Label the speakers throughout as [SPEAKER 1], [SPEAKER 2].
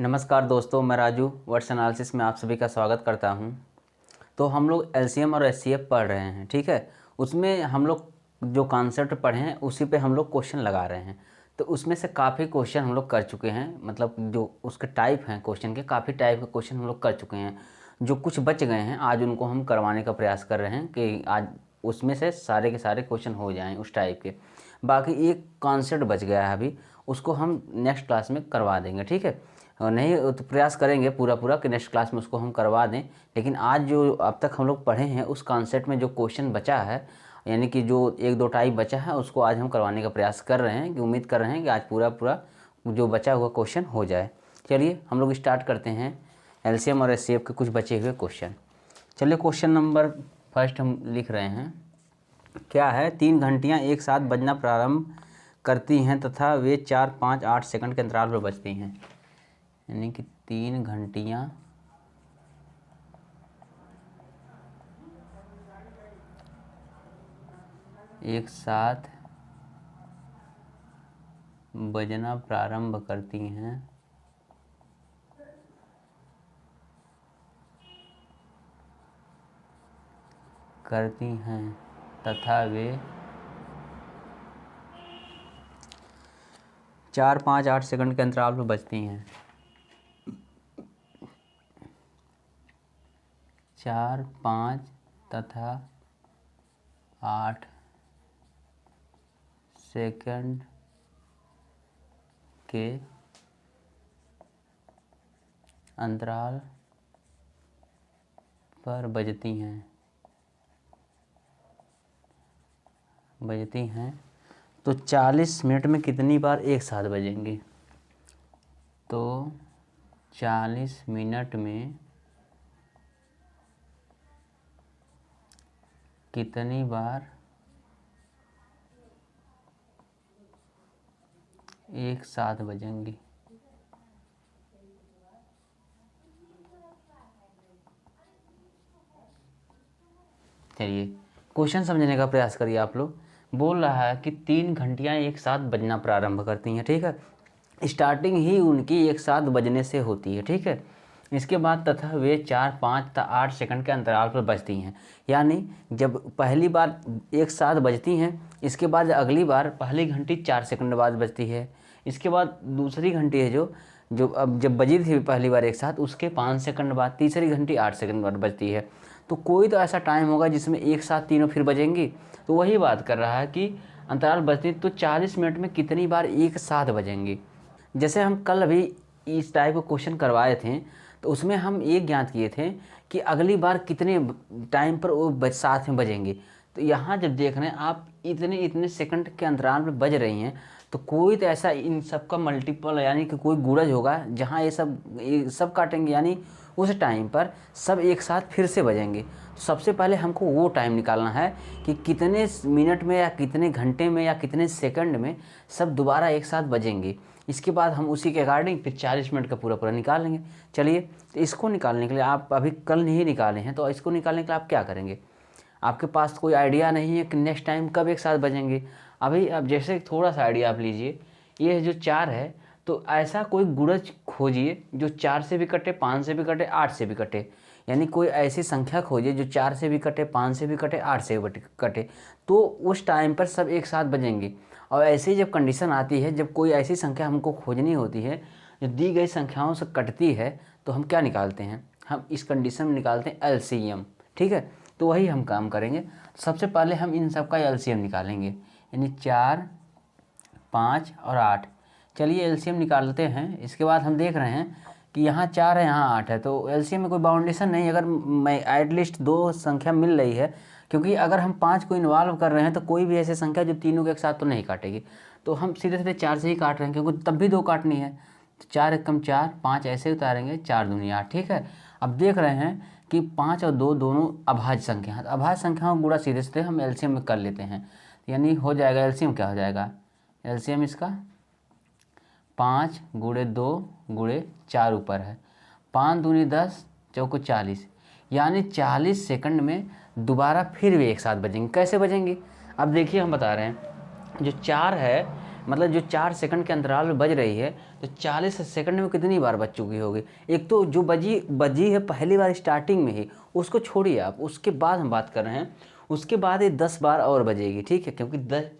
[SPEAKER 1] नमस्कार दोस्तों, मैं राजू वर्ड्स एनालिसिस में आप सभी का स्वागत करता हूं। तो हम लोग एलसीएम और एचसीएफ पढ़ रहे हैं, ठीक है। उसमें हम लोग जो कॉन्सेप्ट पढ़े हैं उसी पे हम लोग क्वेश्चन लगा रहे हैं। तो उसमें से काफ़ी क्वेश्चन हम लोग कर चुके हैं, मतलब जो उसके टाइप हैं क्वेश्चन के, काफ़ी टाइप के क्वेश्चन हम लोग कर चुके हैं। जो कुछ बच गए हैं आज उनको हम करवाने का प्रयास कर रहे हैं कि आज उसमें से सारे के सारे क्वेश्चन हो जाएँ उस टाइप के। बाकी एक कॉन्सेप्ट बच गया है अभी, उसको हम नेक्स्ट क्लास में करवा देंगे, ठीक है। और नहीं तो प्रयास करेंगे पूरा कि नेक्स्ट क्लास में उसको हम करवा दें। लेकिन आज जो अब तक हम लोग पढ़े हैं उस कॉन्सेप्ट में जो क्वेश्चन बचा है, यानी कि जो एक दो टाइप बचा है, उसको आज हम करवाने का प्रयास कर रहे हैं। कि उम्मीद कर रहे हैं कि आज पूरा जो बचा हुआ क्वेश्चन हो जाए। चलिए हम लोग स्टार्ट करते हैं एलसीएम और एचसीएफ के कुछ बचे हुए क्वेश्चन। चलिए क्वेश्चन नंबर फर्स्ट हम लिख रहे हैं। क्या है, 3 घंटियाँ एक साथ बजना प्रारंभ करती हैं तथा वे 4, 5, 8 सेकंड के अंतराल पर बजती हैं। यानी कि 3 घंटियाँ एक साथ बजना प्रारंभ करती हैं तथा वे 4, 5, 8 सेकंड के अंतराल पर बजती हैं। 4, 5 तथा 8 सेकंड के अंतराल पर बजती हैं। तो 40 मिनट में कितनी बार एक साथ बजेंगी? तो 40 मिनट में कितनी बार एक साथ बजेंगी? चलिए क्वेश्चन समझने का प्रयास करिए आप लोग। बोल रहा है कि 3 घंटियाँ एक साथ बजना प्रारंभ करती हैं, ठीक है। स्टार्टिंग ही उनकी एक साथ बजने से होती है, ठीक है। इसके बाद तथा वे 4, 5 तथा 8 सेकंड के अंतराल पर बजती हैं। यानी जब पहली बार एक साथ बजती हैं, इसके बाद अगली बार पहली घंटी 4 सेकंड बाद बजती है। इसके बाद दूसरी घंटी है जो अब जब बजी थी पहली बार एक साथ, उसके 5 सेकंड बाद तीसरी घंटी 8 सेकंड बाद बजती है। तो कोई तो ऐसा टाइम होगा जिसमें एक साथ तीनों फिर बजेंगी। तो वही बात कर रहा है कि अंतराल बजती, तो 40 मिनट में कितनी बार एक साथ बजेंगी। जैसे हम कल अभी इस टाइप का क्वेश्चन करवाए थे, तो उसमें हम ये ज्ञात किए थे कि अगली बार कितने टाइम पर वो साथ में बजेंगे। तो यहाँ जब देख रहे हैं आप इतने सेकंड के अंतराल में बज रही हैं, तो कोई तो ऐसा इन सब का मल्टीपल यानी कि कोई गुणज होगा जहाँ ये सब काटेंगे, यानी उस टाइम पर सब एक साथ फिर से बजेंगे। तो सबसे पहले हमको वो टाइम निकालना है कि कितने मिनट में या कितने घंटे में या कितने सेकंड में सब दोबारा एक साथ बजेंगे। इसके बाद हम उसी के अकॉर्डिंग फिर 40 मिनट का पूरा निकाल लेंगे। चलिए, तो इसको निकालने के लिए आप अभी कल नहीं निकाले हैं, तो इसको निकालने के लिए आप क्या करेंगे? आपके पास कोई आइडिया नहीं है कि नेक्स्ट टाइम कब एक साथ बजेंगे। अभी अब जैसे थोड़ा सा आइडिया आप लीजिए, ये जो 4 है, तो ऐसा कोई गुणज खोजिए जो 4 से भी कटे, 5 से भी कटे, 8 से भी कटे। यानी कोई ऐसी संख्या खोजिए जो 4 से भी कटे, 5 से भी कटे, 8 से भी कटे। तो उस टाइम पर सब एक साथ बजेंगे। और ऐसी जब कंडीशन आती है, जब कोई ऐसी संख्या हमको खोजनी होती है जो दी गई संख्याओं से कटती है, तो हम क्या निकालते हैं? हम इस कंडीशन में निकालते हैं एलसीएम, ठीक है। तो वही हम काम करेंगे। सबसे पहले हम इन सब का एलसीएम निकालेंगे, यानी 4, 5 और 8। चलिए एलसीएम निकालते हैं। इसके बाद हम देख रहे हैं कि यहाँ 4 है, यहाँ 8 है, तो एलसीएम में कोई बाउंडेशन नहीं। अगर मैं एटलीस्ट 2 संख्या मिल रही है, क्योंकि अगर हम 5 को इन्वॉल्व कर रहे हैं तो कोई भी ऐसी संख्या जो तीनों के एक साथ तो नहीं काटेगी। तो हम सीधे 4 से ही काट रहे हैं, क्योंकि तब भी 2 काटनी है। तो 4 एकम 4, 5 ऐसे उतारेंगे, 4 दूनी 8, ठीक है। अब देख रहे हैं कि 5 और 2 दोनों अभाज्य संख्या हैं। अभाज्य संख्याओं को गुणा सीधे हम एलसीएम में कर लेते हैं। यानी हो जाएगा, एलसीएम क्या हो जाएगा? एलसीएम इसका 5 गुणे 2 गुणे 4 ऊपर है, 5 दूनी 10, चौको 40। यानी 40 सेकंड में दोबारा फिर भी एक साथ बजेंगे। कैसे बजेंगे? अब देखिए हम बता रहे हैं, जो 4 है मतलब जो 4 सेकंड के अंतराल में बज रही है, तो 40 सेकंड में कितनी बार बज चुकी होगी। एक तो जो बजी है पहली बार स्टार्टिंग में ही, उसको छोड़िए आप, उसके बाद हम बात कर रहे हैं। उसके बाद ये 10 बार और बजेगी, ठीक है, क्योंकि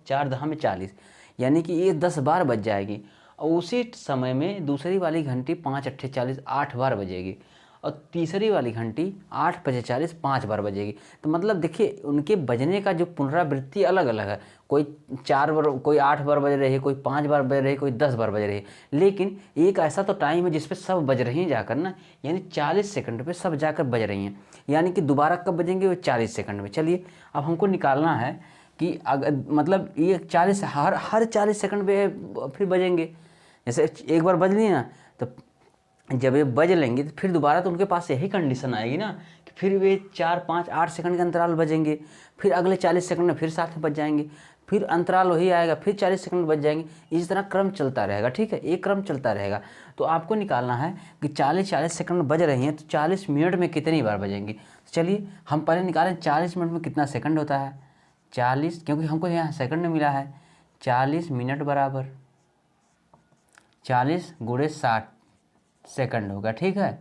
[SPEAKER 1] 4 दहा में 40, यानी कि ये 10 बार बज जाएगी। और उसी समय में दूसरी वाली घंटी 5 अट्ठे 40 8 बार बजेगी, और तीसरी वाली घंटी 8 पचे 40 5 बार बजेगी। तो मतलब देखिए उनके बजने का जो पुनरावृत्ति अलग अलग है, कोई 4 बार, कोई 8 बार बज रही है, कोई 5 बार बज रही है, कोई 10 बार बज रही है, लेकिन एक ऐसा तो टाइम है जिसपे सब बज रही हैं जाकर ना, यानी 40 सेकंड पे सब जाकर बज रही हैं। यानी कि दोबारा कब बजेंगे, वो 40 सेकंड में। चलिए अब हमको निकालना है कि अगर मतलब ये 40 हर 40 सेकंड पे फिर बजेंगे। जैसे एक बार बज ली ना, तो जब ये बज लेंगे तो फिर दोबारा तो उनके पास यही कंडीशन आएगी ना कि फिर वे 4 5 8 सेकंड के अंतराल बजेंगे, फिर अगले 40 सेकंड में फिर साथ में बज जाएंगे, फिर अंतराल वही आएगा, फिर 40 सेकंड बज जाएंगे। इस तरह क्रम चलता रहेगा, ठीक है, एक क्रम चलता रहेगा। तो आपको निकालना है कि 40 सेकंड बज रही हैं, तो 40 मिनट में कितनी बार बजेंगी। चलिए हम पहले निकालें 40 मिनट में कितना सेकंड होता है। 40, क्योंकि हमको यहाँ सेकंड में मिला है, 40 मिनट बराबर 40 गुणे 60 सेकंड होगा, ठीक है।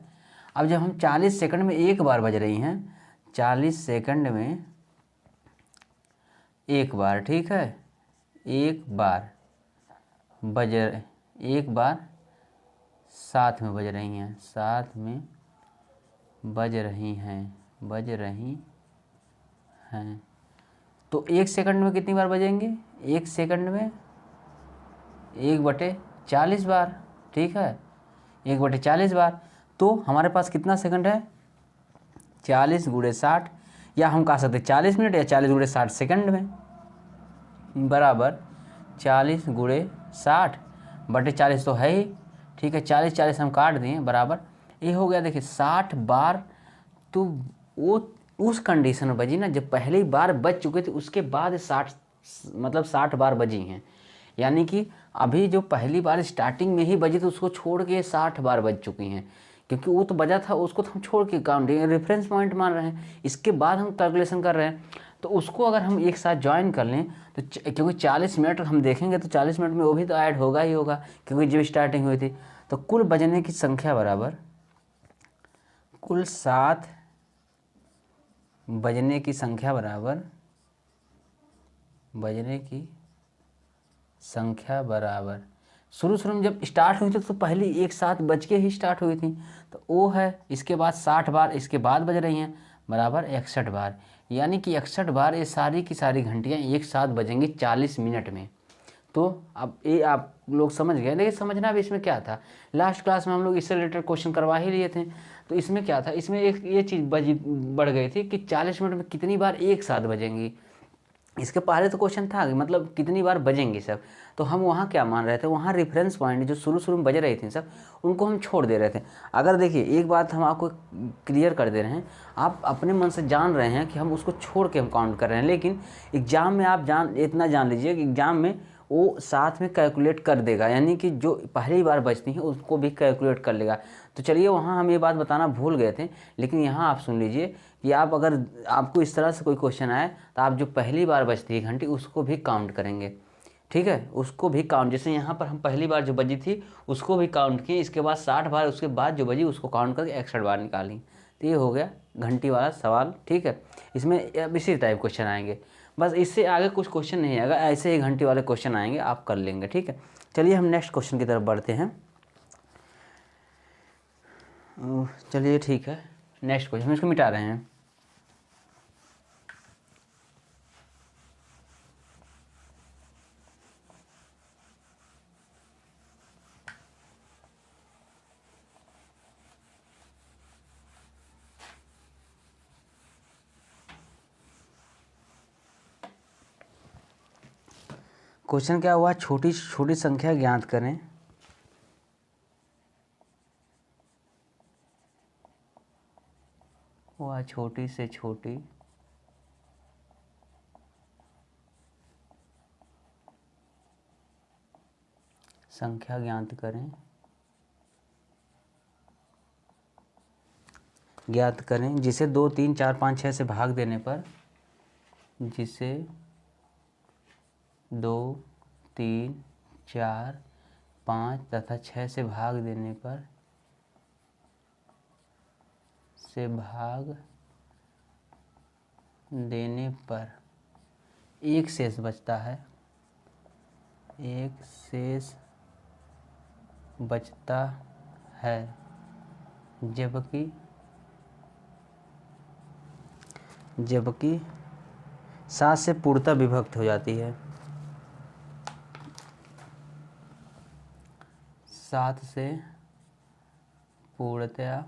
[SPEAKER 1] अब जब हम 40 सेकंड में एक बार बज रही हैं, 40 सेकंड में एक बार, ठीक है, एक बार एक बार साथ में बज रही हैं, साथ में बज रही हैं, तो एक सेकंड में कितनी बार बजेंगे, एक सेकंड में 1/40 बार, ठीक है, 1/40 बार। तो हमारे पास कितना सेकंड है, 40 गुणे 60, या हम कह सकते 40 मिनट या 40 गुणे 60 सेकंड में बराबर 40 गुणे 60/40 तो है ही, ठीक है। 40 हम काट दिए, बराबर ये हो गया। देखिए 60 बार, तो वो उस कंडीशन में बजी ना जब पहली बार बज चुके थे, उसके बाद 60 बार बजी हैं। यानी कि अभी जो पहली बार स्टार्टिंग में ही बजी तो उसको छोड़ के 60 बार बज चुकी हैं, क्योंकि वो तो बजा था, उसको तो हम छोड़ के काउंट रेफरेंस पॉइंट मान रहे हैं, इसके बाद हम कैलकुलेशन कर रहे हैं। तो उसको अगर हम एक साथ ज्वाइन कर लें तो क्योंकि 40 मिनट हम देखेंगे तो 40 मिनट में वो भी तो ऐड होगा ही होगा, क्योंकि जो स्टार्टिंग हुई थी। तो कुल बजने की संख्या बराबर, कुल 7 बजने की संख्या बराबर, बजने की संख्या बराबर, शुरू में जब स्टार्ट हुई थी तो पहली एक साथ बज के ही स्टार्ट हुई थी, तो वो है, इसके बाद 60 बार इसके बाद बज रही हैं, बराबर 61 बार। यानी कि 61 बार ये सारी की सारी घंटियाँ एक साथ बजेंगी 40 मिनट में। तो अब ये आप लोग समझ गए, लेकिन समझना भी इसमें क्या था, लास्ट क्लास में हम लोग इससे रिलेटेड क्वेश्चन करवा ही लिए थे। तो इसमें क्या था, इसमें एक ये चीज़ बढ़ गई थी कि 40 मिनट में कितनी बार एक साथ बजेंगी। इसके पहले तो क्वेश्चन था कि मतलब कितनी बार बजेंगी सब, तो हम वहाँ क्या मान रहे थे, वहाँ रेफरेंस पॉइंट जो शुरू में बज रही थी सब, उनको हम छोड़ दे रहे थे। अगर देखिए एक बात हम आपको क्लियर कर दे रहे हैं, आप अपने मन से जान रहे हैं कि हम उसको छोड़ के हम काउंट कर रहे हैं, लेकिन एग्ज़ाम में आप इतना जान लीजिए कि एग्ज़ाम में वो साथ में कैलकुलेट कर देगा, यानी कि जो पहली बार बचती हैं उसको भी कैलकुलेट कर लेगा। तो चलिए वहाँ हम ये बात बताना भूल गए थे, लेकिन यहाँ आप सुन लीजिए कि आप अगर आपको इस तरह से कोई क्वेश्चन आए तो आप जो पहली बार बजती है घंटी उसको भी काउंट करेंगे, ठीक है, उसको भी काउंट। जैसे यहाँ पर हम पहली बार जो बजी थी उसको भी काउंट किए, इसके बाद 60 बार, उसके बाद जो बजी उसको काउंट करके 61 बार निकाली। तो ये हो गया घंटी वाला सवाल, ठीक है। इसमें अब इसी टाइप क्वेश्चन आएंगे, बस इससे आगे कुछ क्वेश्चन नहीं आएगा, ऐसे ही घंटी वाले क्वेश्चन आएंगे, आप कर लेंगे, ठीक है। चलिए हम नेक्स्ट क्वेश्चन की तरफ बढ़ते हैं। चलिए ठीक है, नेक्स्ट क्वेश्चन हम इसको मिटा रहे हैं। क्वेश्चन क्या हुआ, छोटी छोटी संख्या ज्ञात करें। वह छोटी से छोटी संख्या ज्ञात करें जिसे 2 3 4 5 6 से भाग देने पर, जिसे 2 3 4, 5 तथा 6 से भाग देने पर एक शेष बचता है, एक शेष बचता है, जबकि 7 से पूर्णतः विभक्त हो जाती है, 7 से पूर्णतः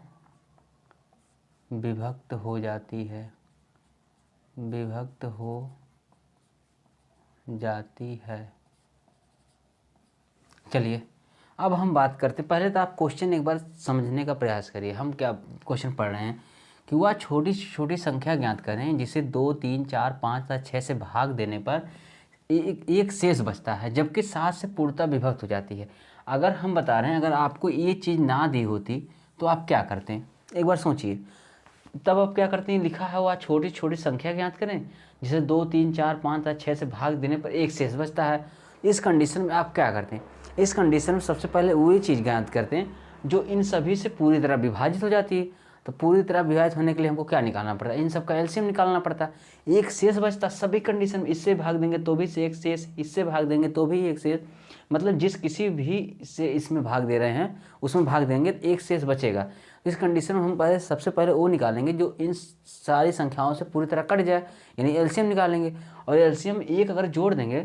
[SPEAKER 1] विभक्त हो जाती है, चलिए अब हम बात करते, पहले तो आप क्वेश्चन एक बार समझने का प्रयास करिए। हम क्या क्वेश्चन पढ़ रहे हैं कि वह छोटी छोटी संख्या ज्ञात करें जिसे 2, 3, 4, 5 तथा 6 से भाग देने पर एक शेष बचता है, जबकि 7 से पूर्णतः विभक्त हो जाती है। अगर हम बता रहे हैं, अगर आपको ये चीज़ ना दी होती तो आप क्या करते हैं, एक बार सोचिए। तब आप क्या करते हैं, लिखा है वह छोटी छोटी संख्या ज्ञात करें जिसे 2, 3, 4, 5 तथा 6 से भाग देने पर एक शेष बचता है। इस कंडीशन में आप क्या करते हैं, इस कंडीशन में सबसे पहले वही चीज़ ज्ञात करते हैं जो इन सभी से पूरी तरह विभाजित हो जाती है। तो पूरी तरह विभाजित होने के लिए हमको क्या निकालना पड़ता है, इन सब का एलसीएम निकालना पड़ता है। एक शेष बचता सभी कंडीशन में, इससे भाग देंगे तो भी से एक शेष, इससे भाग देंगे तो भी एक शेष, मतलब जिस किसी भी से इसमें भाग दे रहे हैं उसमें भाग देंगे तो एक शेष बचेगा। इस कंडीशन में हम सबसे पहले वो निकालेंगे जो इन सारी संख्याओं से पूरी तरह कट जाए, यानी एलसीएम निकालेंगे। और एलसीएम एक अगर जोड़ देंगे,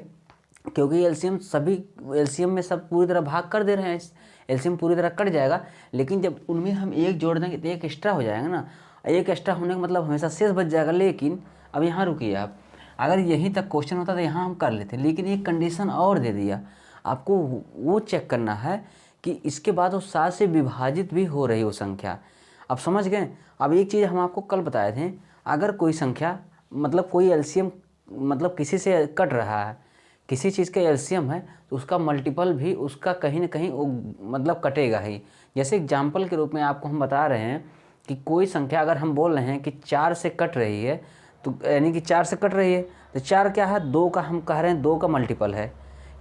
[SPEAKER 1] क्योंकि एलसीएम में सब पूरी तरह भाग कर दे रहे हैं, एलसीएम पूरी तरह कट जाएगा, लेकिन जब उनमें हम एक जोड़ देंगे तो एक एक्स्ट्रा हो जाएगा ना। एक एक्स्ट्रा होने का मतलब हमेशा शेष बच जाएगा। लेकिन अब यहाँ रुकिए आप, अगर यहीं तक क्वेश्चन होता तो यहाँ हम कर लेते, लेकिन एक कंडीशन और दे दिया। आपको वो चेक करना है कि इसके बाद वो 7 से विभाजित भी हो रही हो संख्या। अब समझ गए। अब एक चीज़ हम आपको कल बताए थे, अगर कोई संख्या मतलब कोई एलसीएम मतलब किसी से कट रहा है, किसी चीज़ का एलसीएम है, तो उसका मल्टीपल भी उसका कहीं ना कहीं मतलब कटेगा ही। जैसे एग्जाम्पल के रूप में आपको हम बता रहे हैं कि कोई संख्या अगर हम बोल रहे हैं कि 4 से कट रही है, तो यानी कि 4 से कट रही है तो 4 क्या है, 2 का हम कह रहे हैं 2 का मल्टीपल है,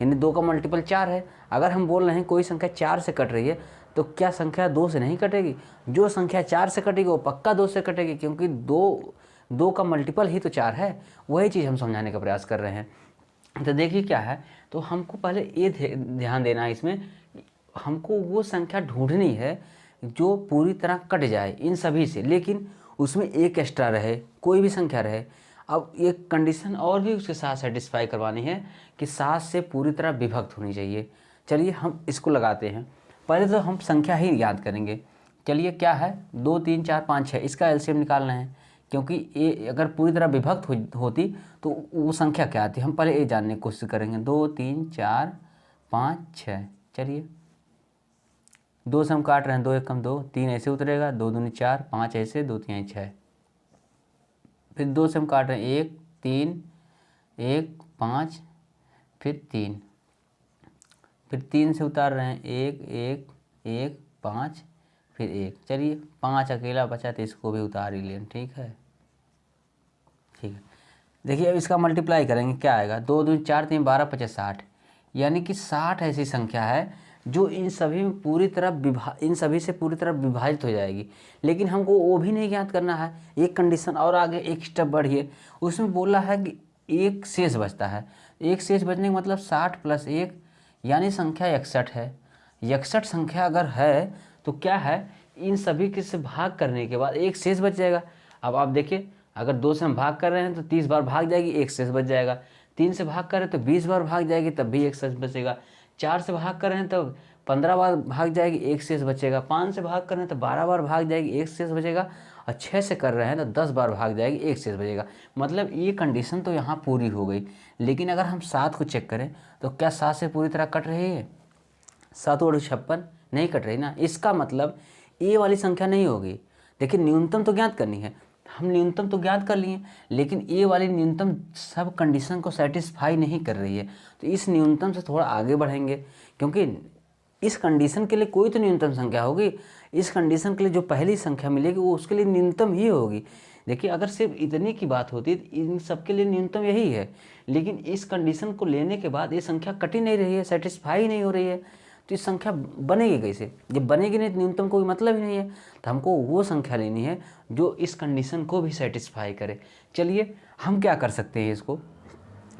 [SPEAKER 1] यानी 2 का मल्टीपल 4 है। अगर हम बोल रहे हैं कोई संख्या 4 से कट रही है, तो क्या संख्या 2 से नहीं कटेगी? जो संख्या 4 से कटेगी वो पक्का 2 से कटेगी, क्योंकि 2 का मल्टीपल ही तो 4 है। वही चीज़ हम समझाने का प्रयास कर रहे हैं। तो देखिए क्या है, तो हमको पहले ये ध्यान देना है, इसमें हमको वो संख्या ढूंढनी है जो पूरी तरह कट जाए इन सभी से, लेकिन उसमें एक एक्स्ट्रा रहे, कोई भी संख्या रहे। अब एक कंडीशन और भी उसके साथ सेटिस्फाई करवानी है कि 7 से पूरी तरह विभक्त होनी चाहिए। चलिए हम इसको लगाते हैं। पहले तो हम संख्या ही याद करेंगे। चलिए क्या है, 2, 3, 4, 5, 6, इसका एलसीएम निकालना है, क्योंकि ये अगर पूरी तरह विभक्त होती तो वो संख्या क्या आती, हम पहले ये जानने की कोशिश करेंगे। 2, 3, 4, 5, 6, चलिए 2 से हम काट रहे हैं, 2 एकम 2, 3 ऐसे उतरेगा, 2 दूनी 4, 5 ऐसे, 2 3 6, फिर 2 से हम काट रहे हैं 1, 3, 1, 5, फिर 3, फिर 3 से उतार रहे हैं 1, 1, 1, 5, फिर 1, चलिए 5 अकेला बचा तो इसको भी उतार ही लें। ठीक है। देखिए अब इसका मल्टीप्लाई करेंगे, क्या आएगा, 2 दूनी 4, 3 12, 50, 60, यानी कि 60 ऐसी संख्या है जो इन सभी से पूरी तरह विभाजित हो जाएगी। लेकिन हमको वो भी नहीं ज्ञात करना है, एक कंडीशन और आगे एक स्टेप बढ़िए, उसमें बोला है कि एक शेष बचता है। एक शेष बचने का मतलब 60 + 1 यानी संख्या 61 है। 61 संख्या अगर है तो क्या है, इन सभी के से भाग करने के बाद एक शेष बच जाएगा। अब आप देखिए, अगर 2 से हम भाग कर रहे हैं तो 30 बार भाग जाएगी, एक शेष बच जाएगा। 3 से भाग कर रहे हैं तो 20 बार भाग जाएगी, तब भी एक शेष बचेगा। 4 से भाग कर रहे हैं तो 15 बार भाग जाएगी, एक शेष बचेगा। 5 से भाग कर रहे हैं तो 12 बार भाग जाएगी, एक शेष बचेगा। और 6 से कर रहे हैं तो 10 बार भाग जाएगी, एक शेष बचेगा। मतलब ये कंडीशन तो यहाँ पूरी हो गई। लेकिन अगर हम 7 को चेक करें तो क्या 7 से पूरी तरह कट रही है? 7 और 56 नहीं कट रही ना। इसका मतलब ये वाली संख्या नहीं होगी। देखिए न्यूनतम तो ज्ञात करनी है, हम न्यूनतम तो ज्ञात कर लिए, लेकिन ये वाली न्यूनतम सब कंडीशन को सेटिस्फाई नहीं कर रही है। तो इस न्यूनतम से थोड़ा आगे बढ़ेंगे, क्योंकि इस कंडीशन के लिए कोई तो न्यूनतम संख्या होगी। इस कंडीशन के लिए जो पहली संख्या मिलेगी वो उसके लिए न्यूनतम ही होगी। देखिए अगर सिर्फ इतनी की बात होती तो इन सबके लिए न्यूनतम यही है, लेकिन इस कंडीशन को लेने के बाद ये संख्या कट ही नहीं रही है, सेटिस्फाई नहीं हो रही है, तो इस संख्या बनेगी कैसे? जब बनेगी नहीं तो न्यूनतम कोई मतलब ही नहीं है। तो हमको वो संख्या लेनी है जो इस कंडीशन को भी सेटिस्फाई करे। चलिए हम क्या कर सकते हैं,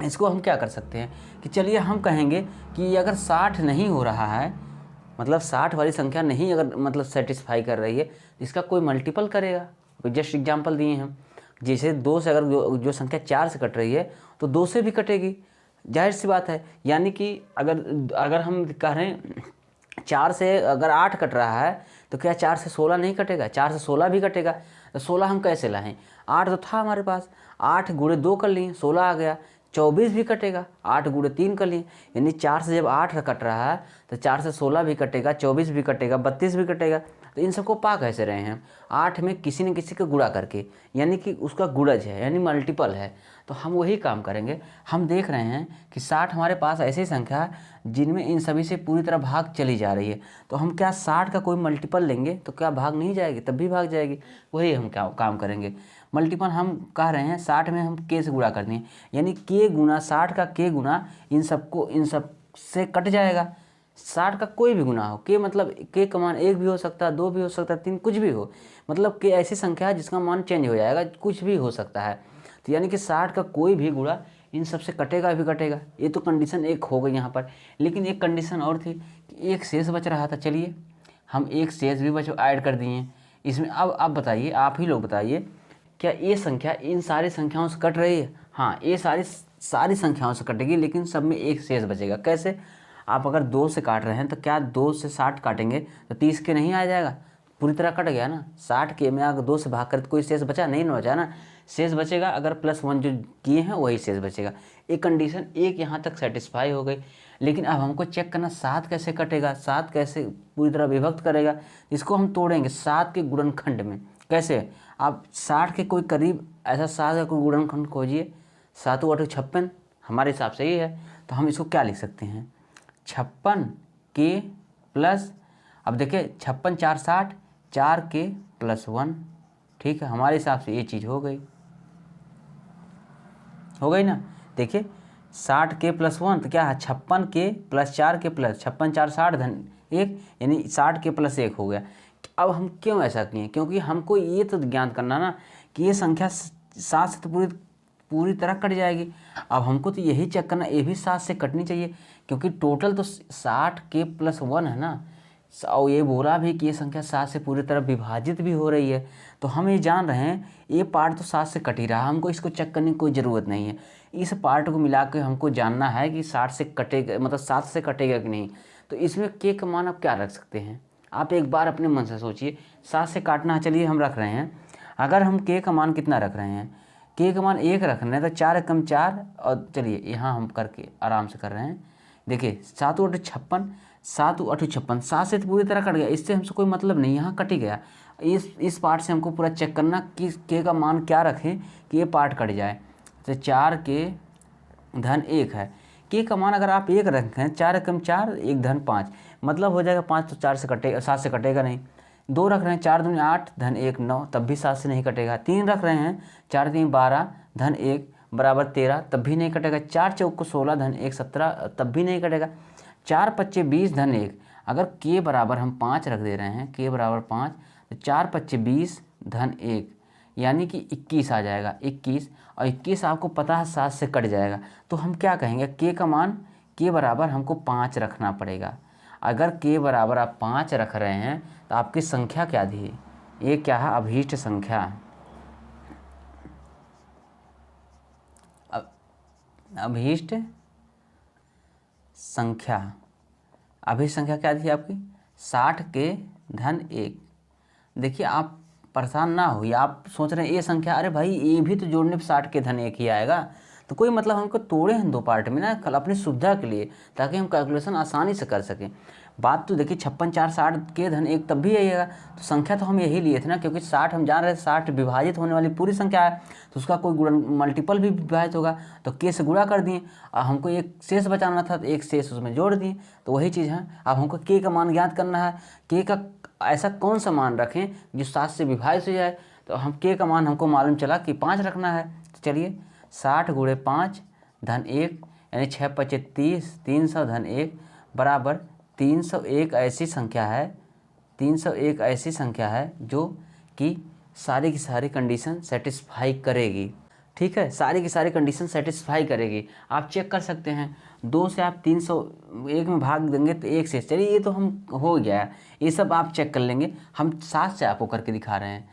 [SPEAKER 1] इसको हम क्या कर सकते हैं कि चलिए हम कहेंगे कि अगर 60 नहीं हो रहा है, मतलब 60 वाली संख्या नहीं अगर मतलब सेटिस्फाई कर रही है, इसका कोई मल्टीपल करेगा। जस्ट एग्जांपल दिए हम, जैसे 2 से अगर जो संख्या 4 से कट रही है तो 2 से भी कटेगी, जाहिर सी बात है। यानी कि अगर हम कह रहे हैं 4 से अगर 8 कट रहा है तो क्या 4 से 16 नहीं कटेगा? 4 से 16 भी कटेगा। तो 16 हम कैसे लाएं? 8 तो था हमारे पास, 8 गुणे 2 कर लिए 16 आ गया। 24 भी कटेगा, 8 गुणे 3 कर लिए, यानी 4 से जब 8 कट रहा है तो 4 से 16 भी कटेगा, 24 भी कटेगा, 32 भी कटेगा। तो इन सबको पा कैसे रहे हैं? 8 में किसी न किसी का गुणा करके, यानी कि उसका गुणज है, यानी मल्टीपल है। तो हम वही काम करेंगे। हम देख रहे हैं कि 60 हमारे पास ऐसी संख्या है जिनमें इन सभी से पूरी तरह भाग चली जा रही है। तो हम क्या 60 का कोई मल्टीपल लेंगे तो क्या भाग नहीं जाएगी? तब भी भाग जाएगी। वही हम क्या काम करेंगे, मल्टीपल हम कह रहे हैं 60 में हम के से गुणा कर दें, यानी के गुना 60 का के गुना इन सब से कट जाएगा। 60 का कोई भी गुना हो, के मतलब के का मान 1 भी हो सकता है, 2 भी हो सकता है, 3 कुछ भी हो, मतलब के ऐसी संख्या है जिसका मान चेंज हो जाएगा, कुछ भी हो सकता है। तो यानी कि 60 का कोई भी गुणा इन सब से कटेगा भी कटेगा। ये तो कंडीशन एक हो गई यहाँ पर, लेकिन एक कंडीशन और थी कि एक शेष बच रहा था। चलिए हम एक शेष भी ऐड कर दिए इसमें। अब आप बताइए, आप ही लोग बताइए, क्या ये संख्या इन सारी संख्याओं से कट रही है? हाँ, ये सारी संख्याओं से कटेगी, लेकिन सब में एक शेष बचेगा। कैसे? आप अगर 2 से काट रहे हैं तो क्या 2 से 60 काटेंगे तो 30 के नहीं आ जाएगा? पूरी तरह कट गया ना। 60 के में अगर 2 से भाग कर तो कोई शेष बचा नहीं, ना बचा ना। शेष बचेगा अगर +1 जो किए हैं वही शेष बचेगा। एक कंडीशन एक यहाँ तक सेटिस्फाई हो गई, लेकिन अब हमको चेक करना 7 कैसे कटेगा, 7 कैसे पूरी तरह विभक्त करेगा। इसको हम तोड़ेंगे 7 के गुणनखंड में। कैसे? आप 60 के कोई करीब ऐसा 7 का कोई गुणनखंड खोजिए। 7 × 8 = 56, हमारे हिसाब से ये है। तो हम इसको क्या लिख सकते हैं? 56 के प्लस, अब देखिए 56 4 60, 4 के +1। ठीक है, हमारे हिसाब से ये चीज़ हो गई ना। देखिए 60 के +1 तो क्या है? 56 के प्लस 4 के प्लस 56 4 60 धन 1, यानी 60 के +1 हो गया। अब हम क्यों ऐसा किए? क्योंकि हमको ये तो ज्ञात करना ना कि ये संख्या 7 से तो पूरी तरह कट जाएगी। अब हमको तो यही चेक करना, ये भी 7 से कटनी चाहिए, क्योंकि टोटल तो 60 के +1 है ना। और ये बोला भी कि ये संख्या 7 से पूरी तरह विभाजित भी हो रही है। तो हम ये जान रहे हैं ये पार्ट तो 7 से कट ही रहा, हमको इसको चेक करने की कोई ज़रूरत नहीं है। इस पार्ट को मिला के हमको जानना है कि 60 से कटेगा, मतलब 7 से कटेगा कि नहीं। तो इसमें के का मान आप क्या रख सकते हैं? आप एक बार अपने मन से सोचिए। 7 से काटना है, चलिए हम रख रहे हैं। अगर हम के का मान कितना रख रहे हैं? के का मान 1 रख रहे हैं, तो 4 × 4, और चलिए यहाँ हम करके आराम से कर रहे हैं। देखिए 7 × 8 = 56, 7 × 8 = 56, 7 से तो पूरी तरह कट गया, इससे हमसे कोई मतलब नहीं, यहाँ कट ही गया। इस पार्ट से हमको पूरा चेक करना कि के का मान क्या रखें कि ये पार्ट कट जाए। तो 4 के धन 1 है, के का मान अगर आप 1 रखें, 4 × 4 1 धन 5, मतलब हो जाएगा 5, तो 4 से कटेगा, 7 से कटेगा नहीं। 2 रख रहे हैं, 4 दूनी 8 धन 1 9, तब भी 7 से नहीं कटेगा। 3 रख रहे हैं, 4 3 12 धन 1 बराबर 13, तब भी नहीं कटेगा। 4 चौक 16 धन 1 17, तब भी नहीं कटेगा। 4 पच्चे 20 धन 1, अगर के बराबर हम 5 रख दे रहे हैं, के बराबर 5, तो 4 पच्चे 20 धन 1, यानी कि 21 आ जाएगा। 21, और 21 आपको पता है 7 से कट जाएगा। तो हम क्या कहेंगे? के का मान के बराबर हमको 5 रखना पड़ेगा। अगर के बराबर आप 5 रख रहे हैं तो आपकी संख्या क्या दी? ये क्या है? अभीष्ट संख्या। अभीष्ट संख्या, अभीष्ट संख्या क्या थी आपकी? 60 के धन 1। देखिए आप परेशान ना होइए, आप सोच रहे हैं ये संख्या, अरे भाई ये भी तो जोड़ने पे 60 के धन 1 ही आएगा। तो कोई मतलब हमको तोड़े हैं 2 पार्ट में ना, कल अपनी सुविधा के लिए, ताकि हम कैलकुलेशन आसानी से कर सकें। बात तो देखिए 56 4 60 के धन 1 तब भी आइएगा। तो संख्या तो हम यही लिए थे ना, क्योंकि 60 हम जान रहे थे 60 विभाजित होने वाली पूरी संख्या है, तो उसका कोई गुणन मल्टीपल भी विभाजित होगा, तो के से गुणा कर दिए। और हमको एक शेष बचाना था, तो एक शेष उसमें जोड़ दिए। तो वही चीज़ है, अब हमको के का मान ज्ञात करना है। के का ऐसा कौन सा मान रखें जो 7 से विभाजित हो जाए। तो हम के का मान हमको मालूम चला कि 5 रखना है। तो चलिए 60 गुणे 5 धन 1 यानी 6 पचे 30, 300 धन 1 बराबर 301 ऐसी संख्या है, 301 ऐसी संख्या है जो कि सारी की सारी कंडीशन सेटिस्फाई करेगी। ठीक है, सारी की सारी कंडीशन सेटिस्फाई करेगी। आप चेक कर सकते हैं, 2 से आप 301 में भाग देंगे तो 1 से, चलिए ये तो हम हो गया है, ये सब आप चेक कर लेंगे। हम 7 से आपको करके दिखा रहे हैं।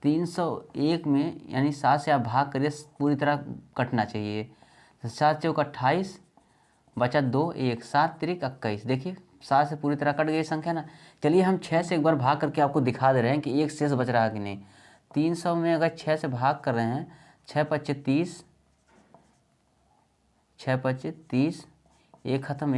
[SPEAKER 1] 301 में यानी 7 से आप भाग करिए, पूरी तरह कटना चाहिए। तो 7 चौक 28 बचा 2, 1 7 त्रिक 21। देखिए 7 से पूरी तरह कट गई संख्या ना। चलिए हम 6 से एक बार भाग करके आपको दिखा दे रहे हैं कि एक शेष बच रहा है कि नहीं। 300 में अगर 6 से भाग कर रहे हैं, 6 पच्चे 30, 6 पच्चे 30, एक ख़त्म,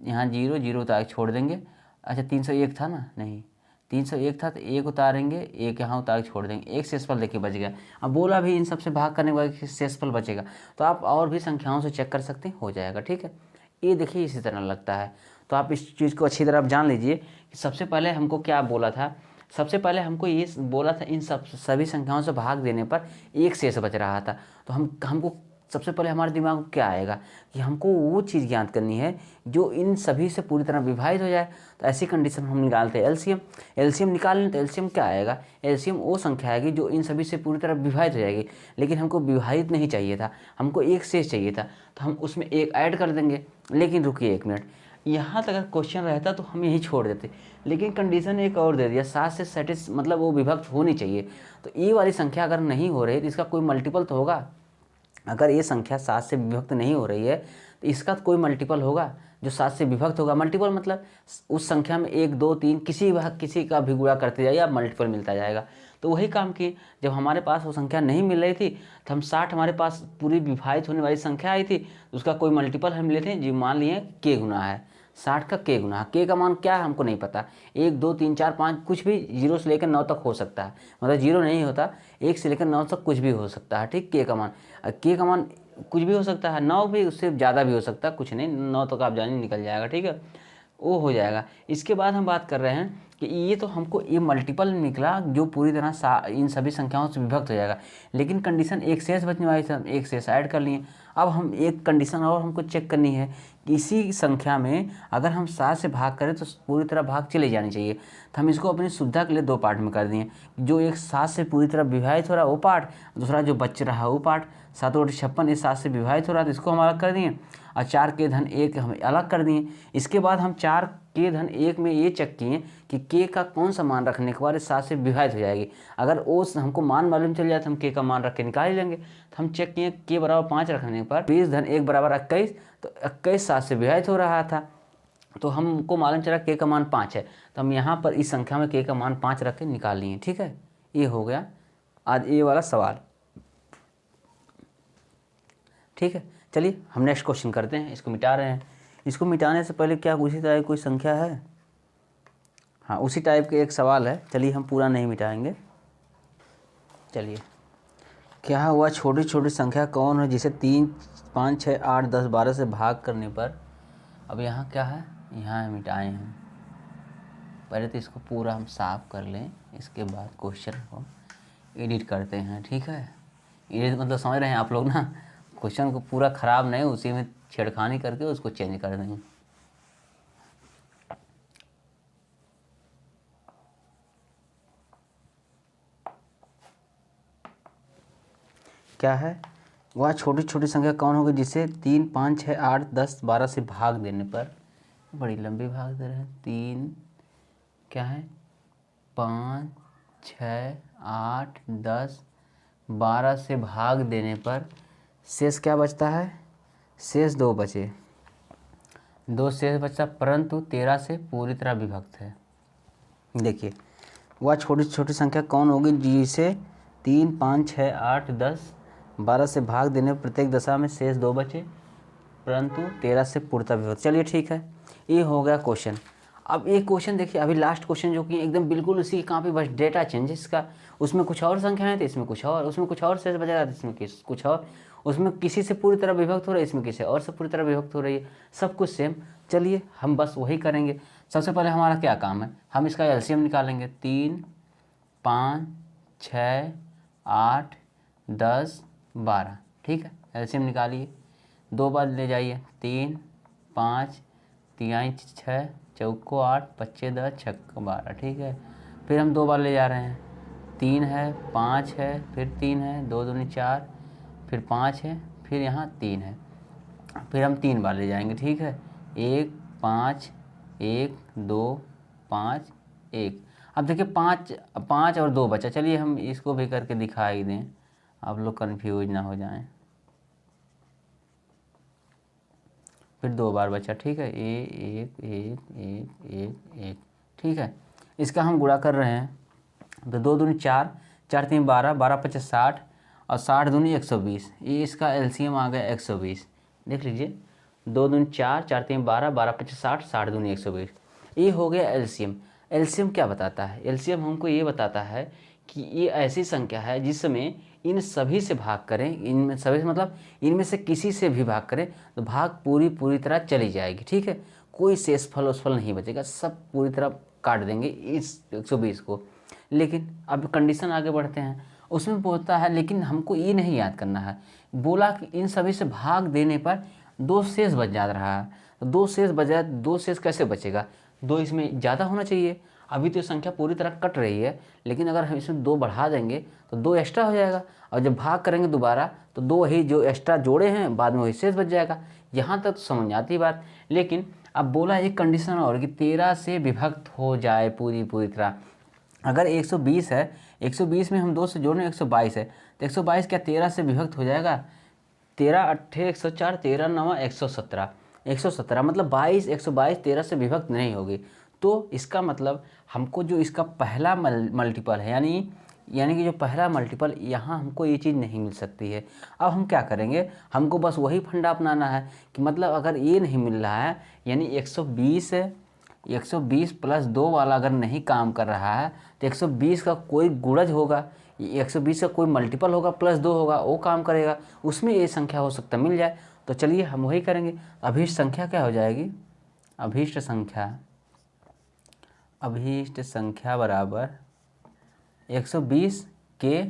[SPEAKER 1] यहाँ 0 0 उतार छोड़ देंगे। अच्छा 301 था ना, नहीं 301 था तो 1 उतारेंगे, 1 यहाँ उतार छोड़ देंगे, एक शेषफल देखिए बच गया। अब बोला भी इन सब से भाग करने के बाद शेषफल बचेगा, तो आप और भी संख्याओं से चेक कर सकते हैं, हो जाएगा। ठीक है, ये देखिए इसी तरह लगता है। तो आप इस चीज़ को अच्छी तरह आप जान लीजिए कि सबसे पहले हमको क्या बोला था। सबसे पहले हमको ये बोला था इन सभी संख्याओं से भाग देने पर एक शेष बच रहा था। तो हमको सबसे पहले हमारे दिमाग में क्या आएगा कि हमको वो चीज़ ज्ञात करनी है जो इन सभी से पूरी तरह विभाजित हो जाए। तो ऐसी कंडीशन हम निकालते हैं एलसीएम। एलसीएम निकाल लें तो एलसीएम क्या आएगा, एलसीएम वो संख्या आएगी जो इन सभी से पूरी तरह विभाजित हो जाएगी। लेकिन हमको विभाजित नहीं चाहिए था, हमको एक शेष चाहिए था, तो हम उसमें एक ऐड कर देंगे। लेकिन रुकिए 1 मिनट, यहाँ तक अगर क्वेश्चन रहता तो हम यही छोड़ देते, लेकिन कंडीशन एक और दे दिया, 7 से मतलब वो विभक्त होनी चाहिए। तो ये वाली संख्या अगर नहीं हो रही तो इसका कोई मल्टीपल तो होगा। अगर ये संख्या 7 से विभक्त नहीं हो रही है तो इसका तो कोई मल्टीपल होगा जो 7 से विभक्त होगा। मल्टीपल मतलब उस संख्या में 1 2 3 किसी का भी गुणा करते जाइए, आप मल्टीपल मिलता जाएगा। तो वही काम की, जब हमारे पास वो संख्या नहीं मिल रही थी तो हम 60 हमारे पास पूरी विभाजित होने वाली संख्या आई थी, तो उसका कोई मल्टीपल हम लेते हैं, जो मान लिए के गुना है 60 का, के गुना। के का मान क्या है हमको नहीं पता, 1 2 3 4 5 कुछ भी 0 से लेकर 9 तक हो सकता है, मतलब 0 नहीं होता, 1 से लेकर 9 तक कुछ भी हो सकता है। ठीक, के का मान कुछ भी हो सकता है, 9 भी, उससे ज़्यादा भी हो सकता है, कुछ नहीं 9 तक आप जानिए निकल जाएगा। ठीक है, वो हो जाएगा। इसके बाद हम बात कर रहे हैं कि ये तो हमको ये मल्टीपल निकला जो पूरी तरह इन सभी संख्याओं से विभक्त हो जाएगा, लेकिन कंडीशन एक शेष बचने वाली थी, एक शेष ऐड कर लिए। अब हम एक कंडीशन और हमको चेक करनी है कि इसी संख्या में अगर हम 7 से भाग करें तो पूरी तरह भाग चले जानी चाहिए। तो हम इसको अपनी सुविधा के लिए 2 पार्ट में कर दिए, जो एक 7 से पूरी तरह विभाजित हो रहा है वो पार्ट, दूसरा जो बच रहा है वो पार्ट। 7 और 56 इस 7 से विभाजित हो रहा है तो इसको हम अलग कर दिए, और 4 के धन 1 हम अलग कर दिए। इसके बाद हम 4 के धन 1 में ये चेक किए कि के का कौन सा मान रखने के बाद 7 से विभाजित हो जाएगी। अगर वो हमको मान मालूम चल जाए तो हम के का मान रख के निकाल ही लेंगे। तो हम चेक किए के बराबर 5 रखने पर 20 धन 1 बराबर 21, तो 21 7 से विभाजित हो रहा था, तो हमको मालूम चला के का मान 5 है। तो हम यहाँ पर इस संख्या में के का मान 5 रख के निकाल लिए। ठीक है, ये हो गया आज ये वाला सवाल। ठीक है, चलिए हम नेक्स्ट क्वेश्चन करते हैं। इसको मिटा रहे हैं। इसको मिटाने से पहले क्या उसी टाइप कोई संख्या है? हाँ, उसी टाइप के एक सवाल है। चलिए हम पूरा नहीं मिटाएंगे। चलिए, क्या हुआ छोटी छोटी संख्या कौन है जिसे 3 5 6 8 10 12 से भाग करने पर, अब यहाँ क्या है, यहाँ मिटाए हैं। पहले तो इसको पूरा हम साफ कर लें, इसके बाद क्वेश्चन को एडिट करते हैं। ठीक है, एडिट मतलब समझ रहे हैं आप लोग ना, क्वेश्चन को पूरा ख़राब नहीं, उसी में छेड़खानी करके उसको चेंज कर देंगे। क्या है, वह छोटी छोटी संख्या कौन होगी जिसे 3 5 6 8 10 12 से भाग देने पर, बड़ी लंबी भाग दे रहे हैं, 3 क्या है 5 6 8 10 12 से भाग देने पर शेष क्या बचता है, शेष 2 बचे, 2 शेष बचा, परंतु 13 से पूरी तरह विभक्त है। देखिए, वह छोटी छोटी संख्या कौन होगी जिसे 3 5 6 8 10 12 से भाग देने पर प्रत्येक दशा में शेष 2 बचे, परंतु 13 से पूर्णतः विभक्त। चलिए ठीक है, ये हो गया क्वेश्चन। अब एक क्वेश्चन देखिए, अभी लास्ट क्वेश्चन जो कि एकदम बिल्कुल उसी कहाँ पे बस डेटा चेंजेस का, उसमें कुछ और संख्याएं थी, इसमें कुछ और, उसमें कुछ और शेष बचा रहा था, इसमें कुछ और, उसमें किसी से पूरी तरह विभक्त हो रहा है, इसमें किसी और से पूरी तरह विभक्त हो रही है, सब कुछ सेम। चलिए हम बस वही करेंगे। सबसे पहले हमारा क्या काम है, हम इसका एलसीएम निकालेंगे। 3 5 6, 8, 10, 12। ठीक है, एलसीएम निकालिए, 2 बार ले जाइए, 3, 5, 3 6, चौको 8, 25 10, 6 12। ठीक है, फिर हम 2 बार ले जा रहे हैं, 3 है, 5 है, फिर 3 है, 2 दूनी 4, फिर 5 है, फिर यहाँ 3 है, फिर हम 3 बार ले जाएंगे। ठीक है, 1 5 1 2 5 1। अब देखिए 5 और 2 बचा, चलिए हम इसको भी करके दिखा ही दें, आप लोग कंफ्यूज ना हो जाएं। फिर 2 बार बचा। ठीक है, 1 1 1 1 1। ठीक है, इसका हम गुणा कर रहे हैं, तो 2 दूनी 4, 4 3 12, 12 5 60 और 60 दूनी 120। ये इसका एलसीएम आ गया 120। देख लीजिए, 2 दूनी 4, 4 3 12, 12 5 60, 60 दूनी 120। ये हो गया एलसीएम। एलसीएम क्या बताता है? एलसीएम हमको ये बताता है कि ये ऐसी संख्या है जिसमें इन सभी से भाग करें, इनमें सभी से मतलब इनमें से किसी से भी भाग करें तो भाग पूरी तरह चली जाएगी। ठीक है, कोई शेषफल उसफल नहीं बचेगा, सब पूरी तरह काट देंगे इस 120 को। लेकिन अब कंडीशन आगे बढ़ते हैं, उसमें बोलता है लेकिन हमको ये नहीं याद करना है, बोला कि इन सभी से भाग देने पर 2 शेष बच जा रहा है। तो 2 शेष बचा, 2 शेष कैसे बचेगा? 2 इसमें ज़्यादा होना चाहिए। अभी तो संख्या पूरी तरह कट रही है, लेकिन अगर हम इसमें 2 बढ़ा देंगे तो 2 एक्स्ट्रा हो जाएगा, और जब भाग करेंगे दोबारा तो 2 ही जो एक्स्ट्रा जोड़े हैं बाद में वही शेष बच जाएगा। यहाँ तक तो समझ आती बात। लेकिन अब बोला एक कंडीशन और कि 13 से विभक्त हो जाए पूरी तरह। अगर 120 है, 120 में हम 2 से जोड़ने 122 है, तो 122 क्या 13 से विभक्त हो जाएगा? 13 8 104, 13 9 117, 117 मतलब 22, 122 13 से विभक्त नहीं होगी। तो इसका मतलब हमको जो इसका पहला मल्टीपल है, यानी कि जो पहला मल्टीपल, यहाँ हमको ये चीज़ नहीं मिल सकती है। अब हम क्या करेंगे, हमको बस वही फंडा अपनाना है कि मतलब अगर ये नहीं मिल रहा है, यानी 120 प्लस 2 वाला अगर नहीं काम कर रहा है तो 120 का कोई गुणज होगा, 120 का कोई मल्टीपल होगा, प्लस 2 होगा, वो काम करेगा, उसमें ये संख्या हो सकता मिल जाए। तो चलिए हम वही करेंगे। अभीष्ट संख्या क्या हो जाएगी? अभीष्ट संख्या बराबर 120 के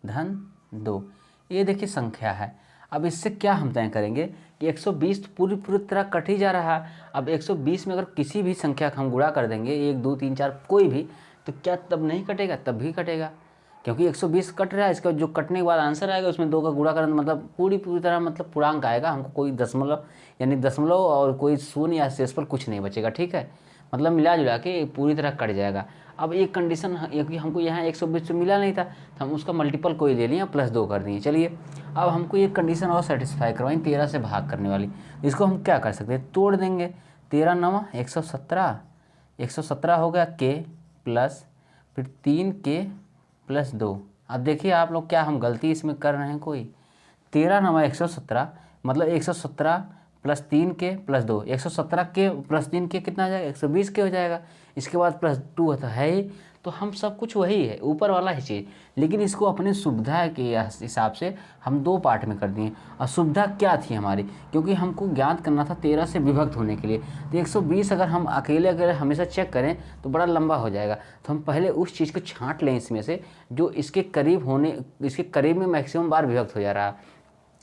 [SPEAKER 1] धन 2। ये देखिए संख्या है। अब इससे क्या हम तय करेंगे कि 120 पूरी तरह कट ही जा रहा है। अब 120 में अगर किसी भी संख्या का हम गुणा कर देंगे, 1 2 3 4 कोई भी, तो क्या तब नहीं कटेगा? तब भी कटेगा, क्योंकि 120 कट रहा है। इसका जो कटने के बाद आंसर आएगा उसमें 2 का गुणा करना मतलब पूरी तरह मतलब पूर्णांक आएगा। हमको कोई दशमलव यानी दशमलव और कोई शून्य या शेषफल कुछ नहीं बचेगा। ठीक है, मतलब मिला जुला के पूरी तरह कट जाएगा। अब एक कंडीशन, क्योंकि हमको यहाँ 120 से मिला नहीं था तो हम उसका मल्टीपल कोई ले लिया, प्लस 2 कर दिए। चलिए अब हमको ये कंडीशन और सेटिस्फाई करवाई 13 से भाग करने वाली। इसको हम क्या कर सकते हैं, तोड़ देंगे। 13 9 117 हो गया के प्लस फिर 3 के प्लस 2। अब देखिए आप लोग क्या हम गलती इसमें कर रहे हैं कोई। 13 9 117 मतलब 117 प्लस 3 के प्लस 2, 117 के प्लस 3 के कितना आ जाएगा? 120 के हो जाएगा। इसके बाद प्लस 2 होता है ही, तो हम सब कुछ वही है, ऊपर वाला ही चीज़, लेकिन इसको अपनी सुविधा के हिसाब से हम 2 पार्ट में कर दिए। और सुविधा क्या थी हमारी, क्योंकि हमको ज्ञात करना था 13 से विभक्त होने के लिए। तो 120 अगर हम अकेले हमेशा चेक करें तो बड़ा लंबा हो जाएगा, तो हम पहले उस चीज़ को छांट लें इसमें से जो इसके करीब में मैक्सिमम बार विभक्त हो जा रहा है।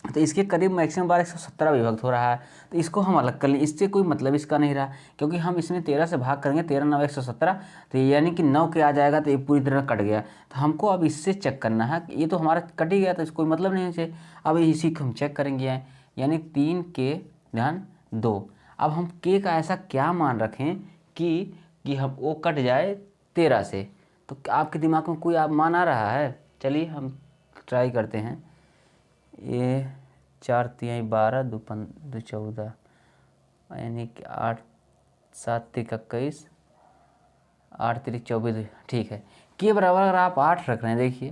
[SPEAKER 1] तो इसके करीब मैक्सिमम बार 117 विभक्त हो रहा है, तो इसको हम अलग कर लें। इससे कोई मतलब इसका नहीं रहा, क्योंककि हम इसमें 13 से भाग करेंगे, 13 9 117, तो यानी कि 9 के आ जाएगा, तो ये पूरी तरह कट गया। तो हमको अब इससे चेक करना है कि ये तो हमारा कट ही गया, तो इसको कोई मतलब नहीं है। अब इसी को हम चेक करेंगे, यानी 3 के धन 2। अब हम के का ऐसा क्या मान रखें कि हम वो कट जाए 13 से। तो आपके दिमाग में कोई आप मान आ रहा है? चलिए हम ट्राई करते हैं। ये 4 3 12 2 14, यानी कि 8 7 3 21, 8 3 24। ठीक है, के बराबर अगर आप 8 रख रहे हैं, देखिए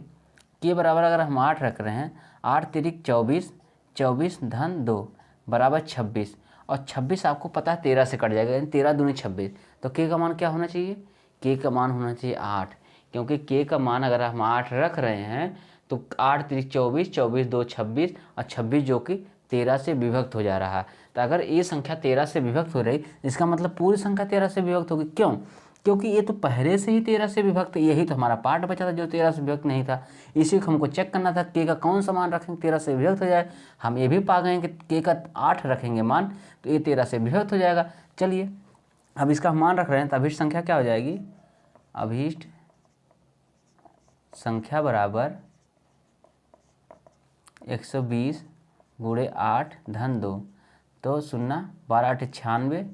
[SPEAKER 1] के बराबर अगर हम 8 रख रहे हैं, 8 3 24, 24 धन 2 बराबर 26, और 26 आपको पता है 13 से कट जाएगा, यानी 13 दूनी 26। तो के का मान क्या होना चाहिए? के का मान होना चाहिए 8, क्योंकि के का मान अगर हम 8 रख रहे हैं तो 8 3 24, 24 2 26, और 26 जो कि 13 से विभक्त हो जा रहा है। तो अगर ये संख्या 13 से विभक्त हो रही, इसका मतलब पूरी संख्या 13 से विभक्त होगी। क्यों? क्योंकि ये तो पहले से ही 13 से विभक्त, यही तो हमारा पार्ट बचा था जो 13 से विभक्त नहीं था। इसी को हमको चेक करना था के का कौन सा मान रखेंगे 13 से विभक्त हो जाए। हम ये भी पा गए कि के का 8 रखेंगे मान तो ये 13 से विभक्त हो जाएगा। चलिए अब इसका हम मान रख रहे हैं तो अभीष्ट संख्या क्या हो जाएगी, अभीष्ट संख्या बराबर 120 गुणे 8 धन 2, तो 0 12 8 96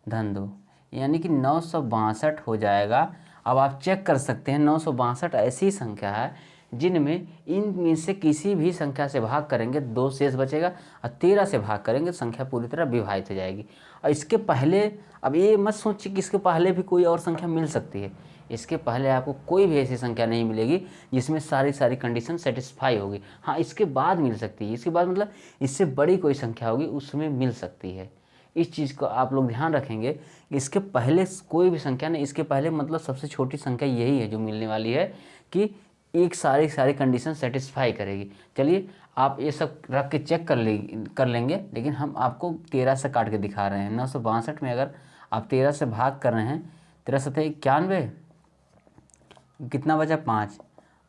[SPEAKER 1] धन 2, यानी कि 962 हो जाएगा। अब आप चेक कर सकते हैं 962 ऐसी संख्या है जिनमें इनमें से किसी भी संख्या से भाग करेंगे 2 शेष बचेगा और 13 से भाग करेंगे संख्या पूरी तरह विभाजित हो जाएगी। और इसके पहले अब ये मत सोचिए कि इसके पहले भी कोई और संख्या मिल सकती है, इसके पहले आपको कोई भी ऐसी संख्या नहीं मिलेगी जिसमें सारी कंडीशन सेटिस्फाई होगी। हाँ इसके बाद मिल सकती है, इसके बाद मतलब इससे बड़ी कोई संख्या होगी उसमें मिल सकती है। इस चीज़ को आप लोग ध्यान रखेंगे कि इसके पहले कोई भी संख्या नहीं, इसके पहले मतलब सबसे छोटी संख्या यही है जो मिलने वाली है कि एक सारी कंडीशन सेटिस्फाई करेगी। चलिए आप ये सब रख के चेक कर लेंगे, लेकिन हम आपको 13 से काट के दिखा रहे हैं। 962 में अगर आप 13 से भाग कर रहे हैं, 13 सतह 91, कितना बचा 5,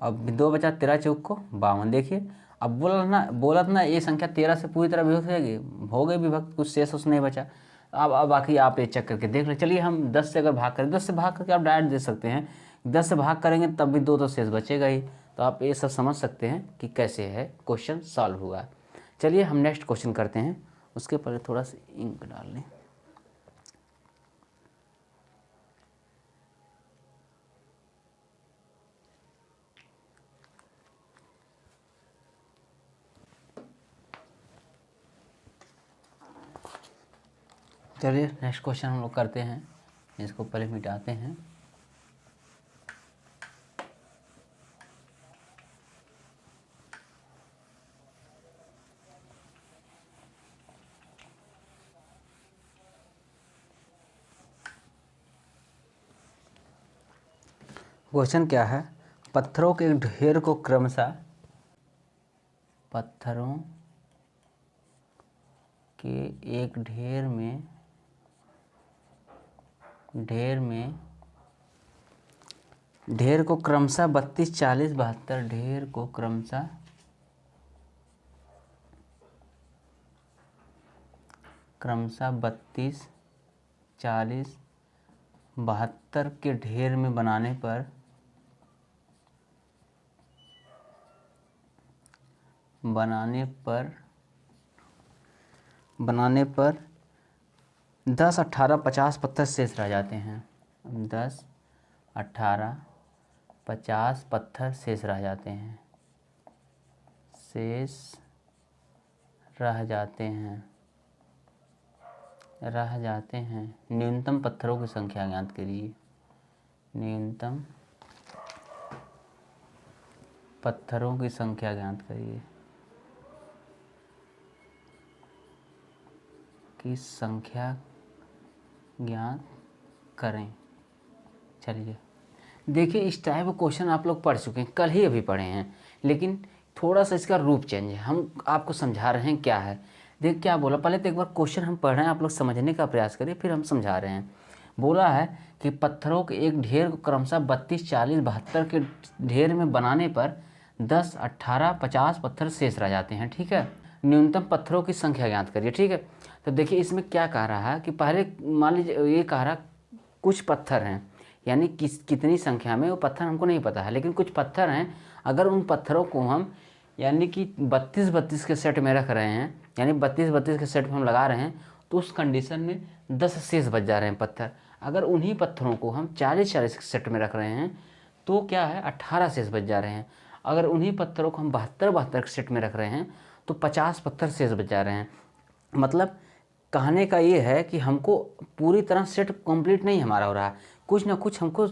[SPEAKER 1] अब 2 बचा 13 चौक को 52। देखिए अब बोला था ना ये संख्या 13 से पूरी तरह विभक्त हो गई विभक्त, कुछ शेष उस नहीं बचा। अब बाकी आप ये चेक करके देख लें। चलिए हम 10 से अगर भाग करें, 10 से भाग करके आप डायरेक्ट दे सकते हैं, 10 से भाग करेंगे तब भी 2 तो शेष बचेगा ही। तो आप ये सब समझ सकते हैं कि कैसे है क्वेश्चन सॉल्व हुआ। चलिए हम नेक्स्ट क्वेश्चन करते हैं, उसके पहले थोड़ा सा इंक डाल लें। चलिए नेक्स्ट क्वेश्चन हम लोग करते हैं, इसको पहले मिटाते हैं। क्वेश्चन क्या है, पत्थरों के एक ढेर को क्रमशः पत्थरों के एक ढेर को क्रमशः 32 40 72, ढेर को क्रमशः 32 40 72 के ढेर में बनाने पर 10 18 50 पत्थर शेष रह जाते हैं। 10 18 50 पत्थर शेष रह जाते हैं। न्यूनतम पत्थरों की संख्या ज्ञात करिए। न्यूनतम पत्थरों की संख्या ज्ञात करिए। की संख्या ज्ञात करें। चलिए देखिए इस टाइप का क्वेश्चन आप लोग पढ़ चुके हैं, कल ही अभी पढ़े हैं, लेकिन थोड़ा सा इसका रूप चेंज है। हम आपको समझा रहे हैं क्या है। देख क्या बोला, पहले तो एक बार क्वेश्चन हम पढ़ रहे हैं, आप लोग समझने का प्रयास करिए, फिर हम समझा रहे हैं। बोला है कि पत्थरों के एक ढेर को क्रमशः 32 40 72 के ढेर में बनाने पर 10 18 50 पत्थर शेष रह जाते हैं। ठीक है, न्यूनतम पत्थरों की संख्या ज्ञात करिए। ठीक है, तो देखिए इसमें क्या कह रहा है कि पहले मान लीजिए ये कह रहा कुछ पत्थर हैं, यानी कितनी संख्या में वो पत्थर हमको नहीं पता है, लेकिन कुछ पत्थर हैं। अगर उन पत्थरों को हम यानी कि 32 के सेट में रख रहे हैं, यानी 32 के सेट में हम लगा रहे हैं, तो उस कंडीशन में 10 शेष बच जा रहे हैं पत्थर। अगर उन्हीं पत्थरों को हम 40 के सेट में रख रहे हैं तो क्या है 18 शेष बच जा रहे हैं। अगर उन्हीं पत्थरों को हम 72 के सेट में रख रहे हैं तो 50 पत्थर शेष बच जा रहे हैं। मतलब कहने का ये है कि हमको पूरी तरह सेट कंप्लीट नहीं हमारा हो रहा, कुछ ना कुछ हमको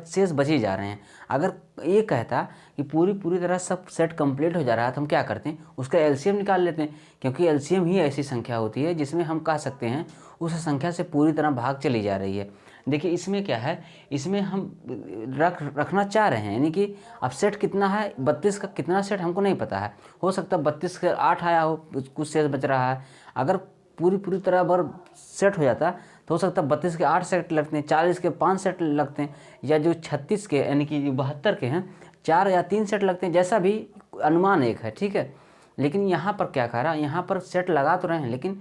[SPEAKER 1] शेष बच ही जा रहे हैं। अगर ये कहता कि पूरी तरह सब सेट कंप्लीट हो जा रहा है तो हम क्या करते हैं, उसका एलसीएम निकाल लेते हैं, क्योंकि एलसीएम ही ऐसी संख्या होती है जिसमें हम कह सकते हैं उस संख्या से पूरी तरह भाग चली जा रही है। देखिए इसमें क्या है, इसमें हम रखना चाह रहे हैं, यानी कि अब सेट कितना है 32 का कितना सेट हमको नहीं पता है, हो सकता है 32 का 8 आया हो, कुछ शेष बच रहा है। अगर पूरी तरह भर सेट हो जाता तो हो सकता है 32 के 8 सेट लगते हैं, 40 के 5 सेट लगते हैं, या जो 36 के यानी कि 72 के हैं 4 या 3 सेट लगते हैं, जैसा भी अनुमान एक है, ठीक है। लेकिन यहाँ पर क्या कह रहा है, यहाँ पर सेट लगा तो रहे हैं लेकिन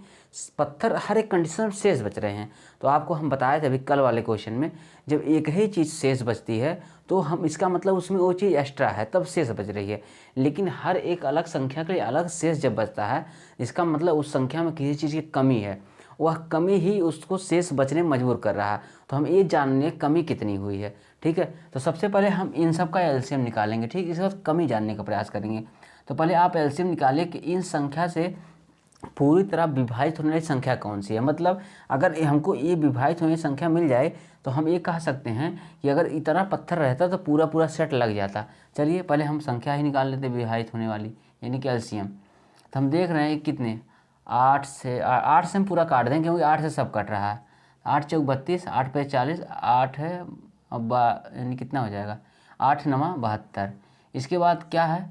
[SPEAKER 1] पत्थर हर एक कंडीशन में शेष बच रहे हैं। तो आपको हम बताए थे अभी कल वाले क्वेश्चन में, जब एक ही चीज़ शेष बचती है तो हम इसका मतलब उसमें वो चीज़ एक्स्ट्रा है तब शेष बच रही है। लेकिन हर एक अलग संख्या के लिए अलग शेष जब बचता है, इसका मतलब उस संख्या में किसी चीज़ की कमी है, वह कमी ही उसको शेष बचने में मजबूर कर रहा है। तो हम ये जानने कमी कितनी हुई है, ठीक है। तो सबसे पहले हम इन सब का एलसीएम निकालेंगे, ठीक। इसके बाद कमी जानने का प्रयास करेंगे। तो पहले आप एलसीएम निकालिए कि इन संख्या से पूरी तरह विभाजित होने वाली संख्या कौन सी है। मतलब अगर हमको ये विभाजित होने वाली संख्या मिल जाए तो हम ये कह सकते हैं कि अगर इतना पत्थर रहता तो पूरा सेट लग जाता। चलिए पहले हम संख्या ही निकाल लेते विभाजित होने वाली, यानी कि एलसीएम। तो हम देख रहे हैं कितने 8 से हम पूरा काट देंगे क्योंकि 8 से सब कट रहा है। 8 चौक 32, 8 पे 40, 8 है अब यानी कितना हो जाएगा 8 9 72। इसके बाद क्या है,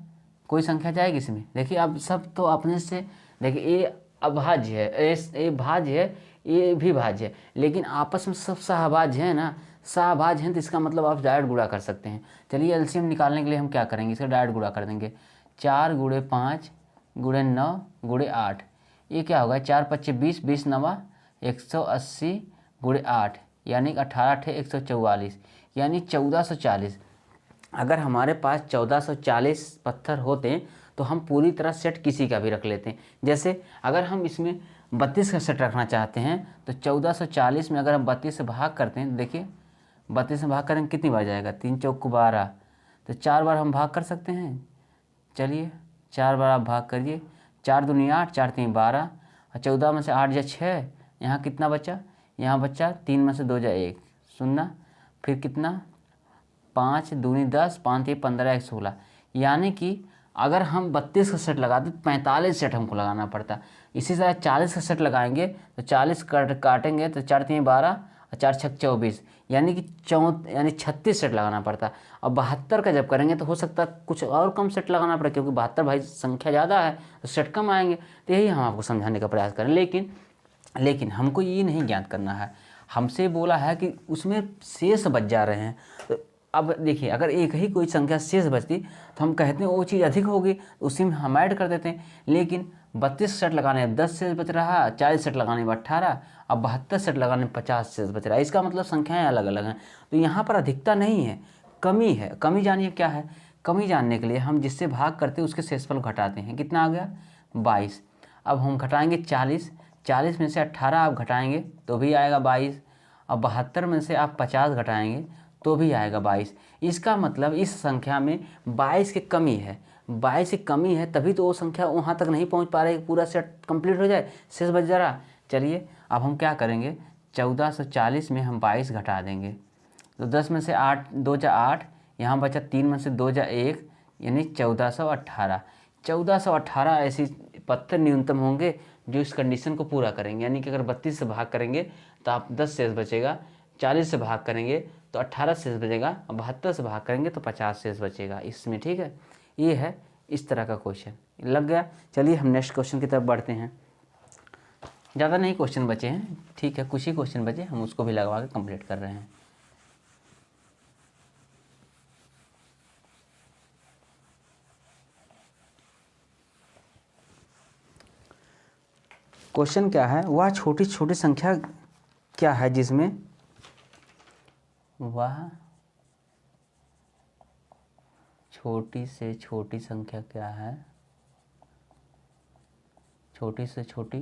[SPEAKER 1] कोई संख्या जाएगी इसमें। देखिए अब सब तो अपने से, देखिए ये अभाज्य है, ये भाज्य है, ये भी भाज्य है, लेकिन आपस में सब सहभाज्य है ना, सहभाज्य हैं तो इसका मतलब आप डायरेक्ट गुणा कर सकते हैं। चलिए एलसीएम निकालने के लिए हम क्या करेंगे, इसका डायरेक्ट गुणा कर देंगे। 4 गुणे 5 गुणे 9 गुणे 8, ये क्या होगा 4 पच्चे 20, 20 नवा 180 गुणे 8 यानी 18 × 144 यानी 1440। अगर हमारे पास 1440 पत्थर होते तो हम पूरी तरह सेट किसी का भी रख लेते हैं। जैसे अगर हम इसमें 32 का सेट रखना चाहते हैं तो 1440 में अगर हम 32 से भाग करते हैं, देखिए 32 से भाग करेंगे कितनी बार जाएगा, 3 चौक 12, तो 4 बार हम भाग कर सकते हैं। चलिए 4 बार आप भाग करिए, 4 दूनी 8, 4 3 12, और 14 में से 8 जा 6, यहाँ कितना बचा, यहाँ बचा 3 में से 2 जा 1 0, फिर कितना 5 दूनी 10, 5 3 15 1 16, यानी कि अगर हम 32 का सेट लगाते तो 45 सेट हमको लगाना पड़ता। इसी तरह 40 का सेट लगाएंगे तो 40 काटेंगे तो 4 3 12 और 4 6 24, यानी कि 36 सेट लगाना पड़ता। अब 72 का जब करेंगे तो हो सकता है कुछ और कम सेट लगाना पड़े, क्योंकि 72 भाई संख्या ज़्यादा है तो सेट कम आएंगे। तो यही हम आपको समझाने का प्रयास करें। लेकिन हमको ये नहीं ज्ञात करना है, हमसे बोला है कि उसमें शेष बच जा रहे हैं। तो अब देखिए अगर एक ही कोई संख्या शेष बचती तो हम कहते हैं वो चीज़ अधिक होगी, उसी में हम ऐड कर देते हैं। लेकिन 32 सेट लगाने में 10 शेष बच रहा, 40 सेट लगाने में 18, अब 72 सेट लगाने में 50 शेष बच रहा है। इसका मतलब संख्याएं अलग अलग हैं। तो यहाँ पर अधिकता नहीं है, कमी है। कमी जानिए क्या है, कमी जानने के लिए हम जिससे भाग करते हैं उसके शेषफल घटाते हैं। कितना आ गया 22। अब हम घटाएंगे 40 में से 18 आप घटाएंगे तो भी आएगा 22। अब 72 में से आप 50 घटाएंगे तो भी आएगा 22। इसका मतलब इस संख्या में 22 की कमी है, 22 की कमी है, तभी तो वो संख्या वहाँ तक नहीं पहुँच पा रही पूरा सेट कंप्लीट हो जाए, शेष बच जा रहा। चलिए अब हम क्या करेंगे, 1440 में हम 22 घटा देंगे तो 10 में से 8 2 जा 8, यहाँ बचा 3 में से 2 जा 1 यानी 1418। 1418 ऐसी पत्थर न्यूनतम होंगे जो इस कंडीशन को पूरा करेंगे। यानी कि अगर 32 से भाग करेंगे तो आप 10 शेष बचेगा, 40 से भाग करेंगे तो 18 शेष बचेगा, और 72 से भाग करेंगे तो 50 शेष बचेगा इसमें, ठीक है। ये है इस तरह का क्वेश्चन लग गया। चलिए हम नेक्स्ट क्वेश्चन की तरफ बढ़ते हैं। ज़्यादा नहीं क्वेश्चन बचे हैं, ठीक है, कुछ ही क्वेश्चन बचे, हम उसको भी लगवा के कंप्लीट कर रहे हैं। क्वेश्चन क्या है, वह छोटी छोटी संख्या क्या है जिसमें वह छोटी से छोटी संख्या क्या है, छोटी से छोटी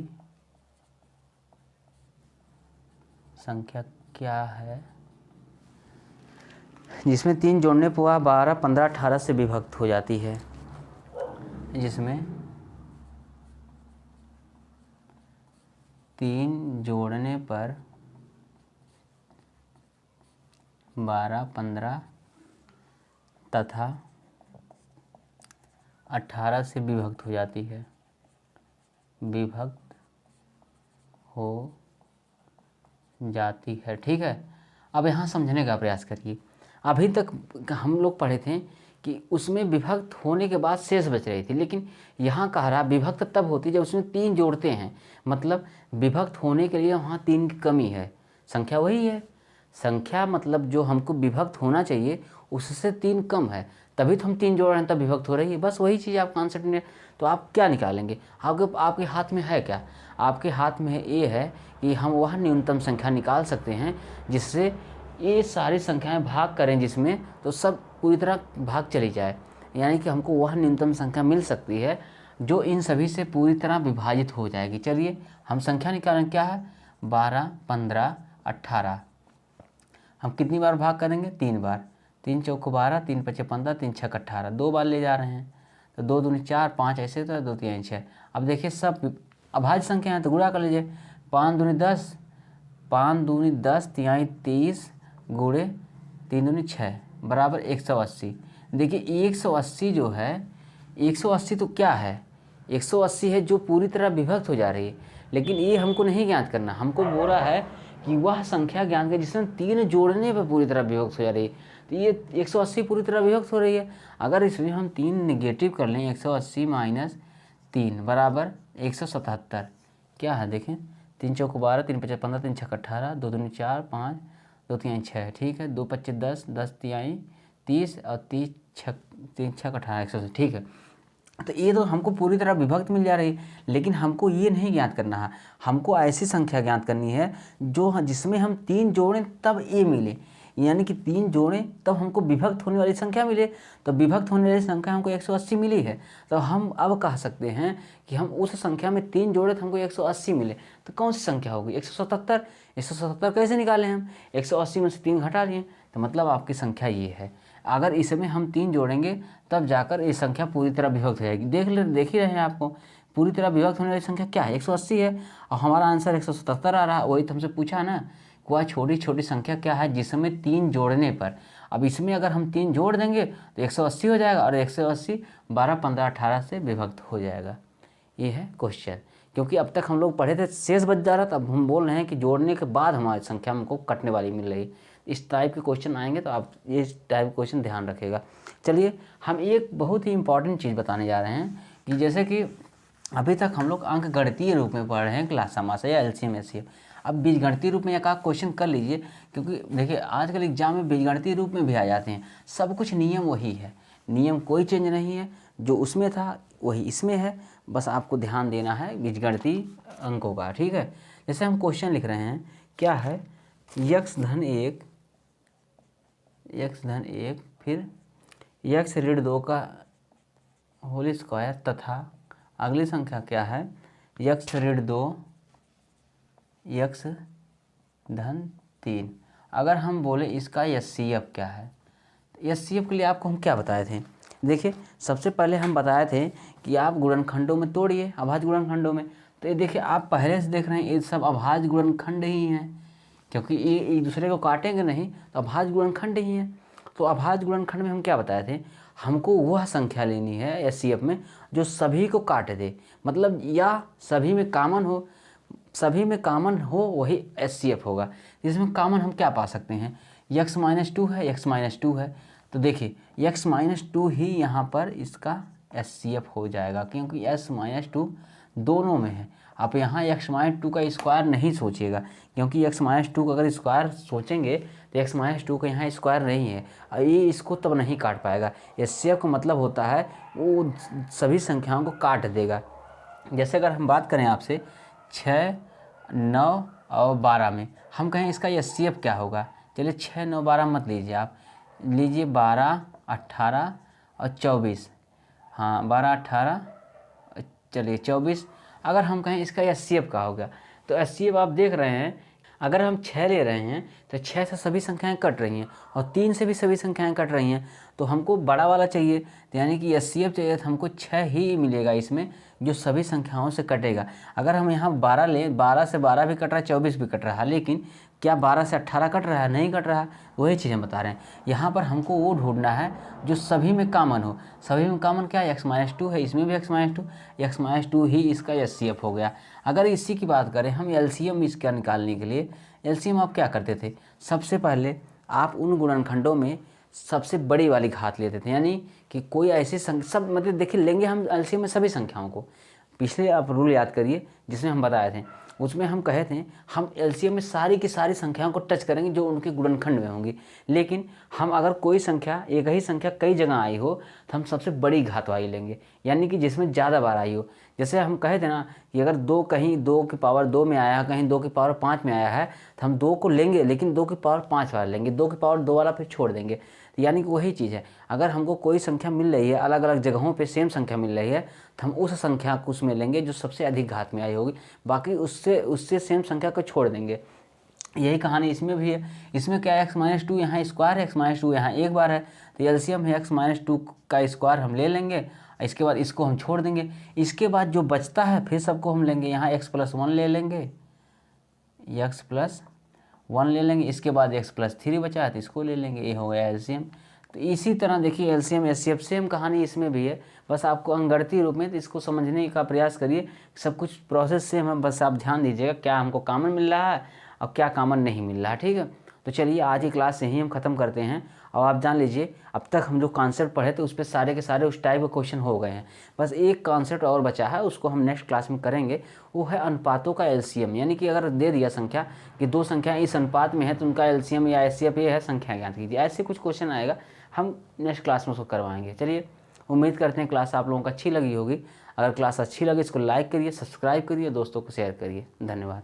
[SPEAKER 1] संख्या क्या है जिसमें 3 जोड़ने पर वह 12 15 18 से विभक्त हो जाती है। जिसमें 3 जोड़ने पर 12 15 तथा 18 से विभक्त हो जाती है, विभक्त हो जाती है, ठीक है। अब यहाँ समझने का प्रयास करिए। अभी तक हम लोग पढ़े थे कि उसमें विभक्त होने के बाद शेष बच रही थी, लेकिन यहाँ कह रहा विभक्त तब होती जब उसमें 3 जोड़ते हैं, मतलब विभक्त होने के लिए वहाँ 3 की कमी है, संख्या वही है, संख्या मतलब जो हमको विभक्त होना चाहिए उससे 3 कम है, तभी तो हम 3 जोड़ रहे हैं, तब विभक्त हो रही है, बस वही चीज़ आप कॉन्सेप्ट में। तो आप क्या निकालेंगे, आपके हाथ में है क्या, आपके हाथ में ये है कि हम वह न्यूनतम संख्या निकाल सकते हैं जिससे ये सारी संख्याएं भाग करें जिसमें, तो सब पूरी तरह भाग चली जाए, यानी कि हमको वह न्यूनतम संख्या मिल सकती है जो इन सभी से पूरी तरह विभाजित हो जाएगी। चलिए हम संख्या निकालें, क्या है 12, 15, 18, हम कितनी बार भाग करेंगे 3 बार, 3 चौको 12, 3 पचे 15, 3 छक 18, 2 बार ले जा रहे हैं, तो 2 दूनी 4, 5 ऐसे तो 2 3 6। अब देखिए सब अभाज्य संख्या है तो गुणा कर लीजिए, 5 दूनी 10, 5 दूनी 10, 3 30 गुणे 3 दूनी 6 बराबर 180। देखिए 180 जो है, 180 तो क्या है, 180 है जो पूरी तरह विभक्त हो जा रही है, लेकिन ये हमको नहीं ज्ञात करना, हमको बोला है कि वह संख्या ज्ञात कर जिसमें 3 जोड़ने पर पूरी तरह विभक्त हो जा रही है, तो ये 180 पूरी तरह विभक्त हो रही है। अगर इसमें हम 3 नेगेटिव कर लें, 180 माइनस 3 बराबर 177, क्या है देखें, 3 चौको 12, 3 पचे 15, 3 छक 18, 2 दूनी 4, 5, 2 3 6, ठीक है, 2 पच्चे 10, 10 3 30 और 3 छक 18, 180, ठीक है। तो ये तो हमको पूरी तरह विभक्त मिल जा रही है, लेकिन हमको ये नहीं ज्ञात करना है, हमको ऐसी संख्या ज्ञात करनी है जो जिसमें हम 3 जोड़ें तब ये मिले, यानी कि 3 जोड़ें तब हमको विभक्त होने वाली संख्या मिले, तो विभक्त होने वाली संख्या हमको 180 मिली है, तो हम अब कह सकते हैं कि हम उस संख्या में 3 जोड़े तो हमको 180 मिले, तो कौन सी संख्या होगी 177। 177 कैसे निकालें हम, 180 में से 3 घटा लिए, तो मतलब आपकी संख्या ये है। अगर इसमें हम 3 जोड़ेंगे तब जाकर ये संख्या पूरी तरह विभक्त हो जाएगी। देख ही रहे हैं आपको, पूरी तरह विभक्त होने वाली संख्या क्या है 180 है, और हमारा आंसर 177 आ रहा है। वही तो हमसे पूछा ना, वह छोटी छोटी संख्या क्या है जिसमें 3 जोड़ने पर, अब इसमें अगर हम 3 जोड़ देंगे तो 180 हो जाएगा, और 180 12, 15, 18 से विभक्त हो जाएगा। ये है क्वेश्चन, क्योंकि अब तक हम लोग पढ़े थे शेष बच जा रहा था, अब हम बोल रहे हैं कि जोड़ने के बाद हमारी संख्या हमको कटने वाली मिल रही है। इस टाइप के क्वेश्चन आएंगे तो आप ये टाइप के क्वेश्चन ध्यान रखिएगा। चलिए हम एक बहुत ही इंपॉर्टेंट चीज़ बताने जा रहे हैं कि जैसे कि अभी तक हम लोग अंक गणितीय रूप में पढ़ रहे हैं क्लास समास या एलसीएम एचसीएफ, अब बीजगणितीय रूप में एक आध क्वेश्चन कर लीजिए, क्योंकि देखिए आजकल एग्जाम में बीजगणितीय रूप में भी आ जाते हैं, सब कुछ नियम वही है, नियम कोई चेंज नहीं है, जो उसमें था वही इसमें है, बस आपको ध्यान देना है बीजगणितीय अंकों का, ठीक है। जैसे हम क्वेश्चन लिख रहे हैं, क्या है x धन 1 फिर x ऋण 2 का होल स्क्वायर तथा अगली संख्या क्या है x ऋण 2 x धन 3। अगर हम बोले इसका एचसीएफ क्या है, एचसीएफ के लिए आपको हम क्या बताए थे, देखिए सबसे पहले हम बताए थे कि आप गुणनखंडों में तोड़िए, अभाज्य गुणनखंडों में, तो ये देखिए आप पहले से देख रहे हैं ये सब अभाज्य गुणनखंड ही हैं, क्योंकि ये एक दूसरे को काटेंगे नहीं तो अभाज्य गुणनखंड ही हैं। तो अभाज्य गुणनखंड में हम क्या बताए थे, हमको वह संख्या लेनी है एचसीएफ में जो सभी को काट दे, मतलब या सभी में कॉमन हो, सभी में कॉमन हो वही एचसीएफ होगा। इसमें कॉमन हम क्या पा सकते हैं, x-2 है, x-2 है, तो देखिए x-2 ही यहाँ पर इसका एचसीएफ हो जाएगा, क्योंकि x-2 दोनों में है। आप यहाँ x-2 का स्क्वायर नहीं सोचिएगा, क्योंकि x-2 का अगर स्क्वायर सोचेंगे तो x-2 का यहाँ स्क्वायर नहीं है, और ये इसको तब नहीं काट पाएगा। एचसीएफ का मतलब होता है वो सभी संख्याओं को काट देगा। जैसे अगर हम बात करें आपसे 6, 9 और 12 में, हम कहें इसका एचसीएफ क्या होगा, चलिए 6, 9, 12 मत लीजिए, आप लीजिए 12, 18 और 24, हाँ 12, 18 चलिए 24। अगर हम कहें इसका एचसीएफ का होगा, तो एचसीएफ आप देख रहे हैं, अगर हम 6 ले रहे हैं तो 6 से सभी संख्याएं कट रही हैं, और 3 से भी सभी संख्याएं कट रही हैं, तो हमको बड़ा वाला चाहिए, तो यानी कि एचसीएफ चाहिए, तो हमको 6 ही मिलेगा इसमें जो सभी संख्याओं से कटेगा। अगर हम यहाँ 12 लें, 12 से 12 भी कट रहा है, 24 भी कट रहा है, लेकिन क्या 12 से 18 कट रहा है, नहीं कट रहा है, वही चीज़ हम बता रहे हैं। यहाँ पर हमको वो ढूंढना है जो सभी में कॉमन हो, सभी में कॉमन क्या है x-2 है, इसमें भी x-2 ही इसका एचसीएफ हो गया। अगर इसी की बात करें हम एलसीएम इसका निकालने के लिए, एलसीएम आप क्या करते थे, सबसे पहले आप उन गुणनखंडों में सबसे बड़ी वाली घात लेते थे, यानी कि कोई ऐसी सब मतलब देखिए लेंगे हम एलसीएम में सभी संख्याओं को। पिछले आप रूल याद करिए जिसमें हम बताए थे, उसमें हम कहे थे हम एलसीएम में सारी की सारी संख्याओं को टच करेंगे जो उनके गुणनखंड में होंगी। लेकिन हम अगर कोई संख्या, एक ही संख्या कई जगह आई हो तो हम सबसे बड़ी घात वाली लेंगे, यानी कि जिसमें ज़्यादा बार आई हो। जैसे हम कहे थे ना कि अगर 2 कहीं 2 की पावर 2 में आया है, कहीं 2 की पावर 5 में आया है, तो हम 2 को लेंगे लेकिन 2 की पावर 5 वाला लेंगे, 2 की पावर 2 वाला फिर छोड़ देंगे। यानी कि वही चीज़ है, अगर हमको कोई संख्या मिल रही है अलग अलग जगहों पे सेम संख्या मिल रही है तो हम उस संख्या को उसमें लेंगे जो सबसे अधिक घात में आई होगी, बाकी उससे सेम संख्या को छोड़ देंगे। यही कहानी इसमें भी है। इसमें क्या है, x-2 यहाँ स्क्वायर है, x-2 यहाँ एक बार है, तो एलसीएम है x-2 का स्क्वायर हम ले लेंगे, इसके बाद इसको हम छोड़ देंगे। इसके बाद जो बचता है फिर सबको हम लेंगे, यहाँ x+1 ले लेंगे, x+1 ले लेंगे, इसके बाद x+3 बचा है तो इसको ले लेंगे, ये हो गया एलसीएम। तो इसी तरह देखिए एलसीएम एचसीएफ सेम कहानी इसमें भी है, बस आपको अंगगणितीय रूप में तो इसको समझने का प्रयास करिए, सब कुछ प्रोसेस सेम है, बस आप ध्यान दीजिएगा क्या हमको कॉमन मिल रहा है और क्या कॉमन नहीं मिल रहा है। ठीक है, तो चलिए आज की क्लास यहीं हम ख़त्म करते हैं। और आप जान लीजिए अब तक हम जो कॉन्सेप्ट पढ़े थे उस पर सारे के सारे उस टाइप के क्वेश्चन हो गए हैं, बस एक कॉन्सेप्ट और बचा है, उसको हम नेक्स्ट क्लास में करेंगे, वो है अनुपातों का एलसीएम। यानी कि अगर दे दिया संख्या कि 2 संख्याएं इस अनुपात में है तो उनका एलसीएम या एचसीएफ ये है, संख्या ज्ञात कीजिए, ऐसे कुछ क्वेश्चन आएगा, हम नेक्स्ट क्लास में उसको करवाएंगे। चलिए उम्मीद करते हैं क्लास आप लोगों को अच्छी लगी होगी। अगर क्लास अच्छी लगी इसको लाइक करिए, सब्सक्राइब करिए, दोस्तों को शेयर करिए। धन्यवाद।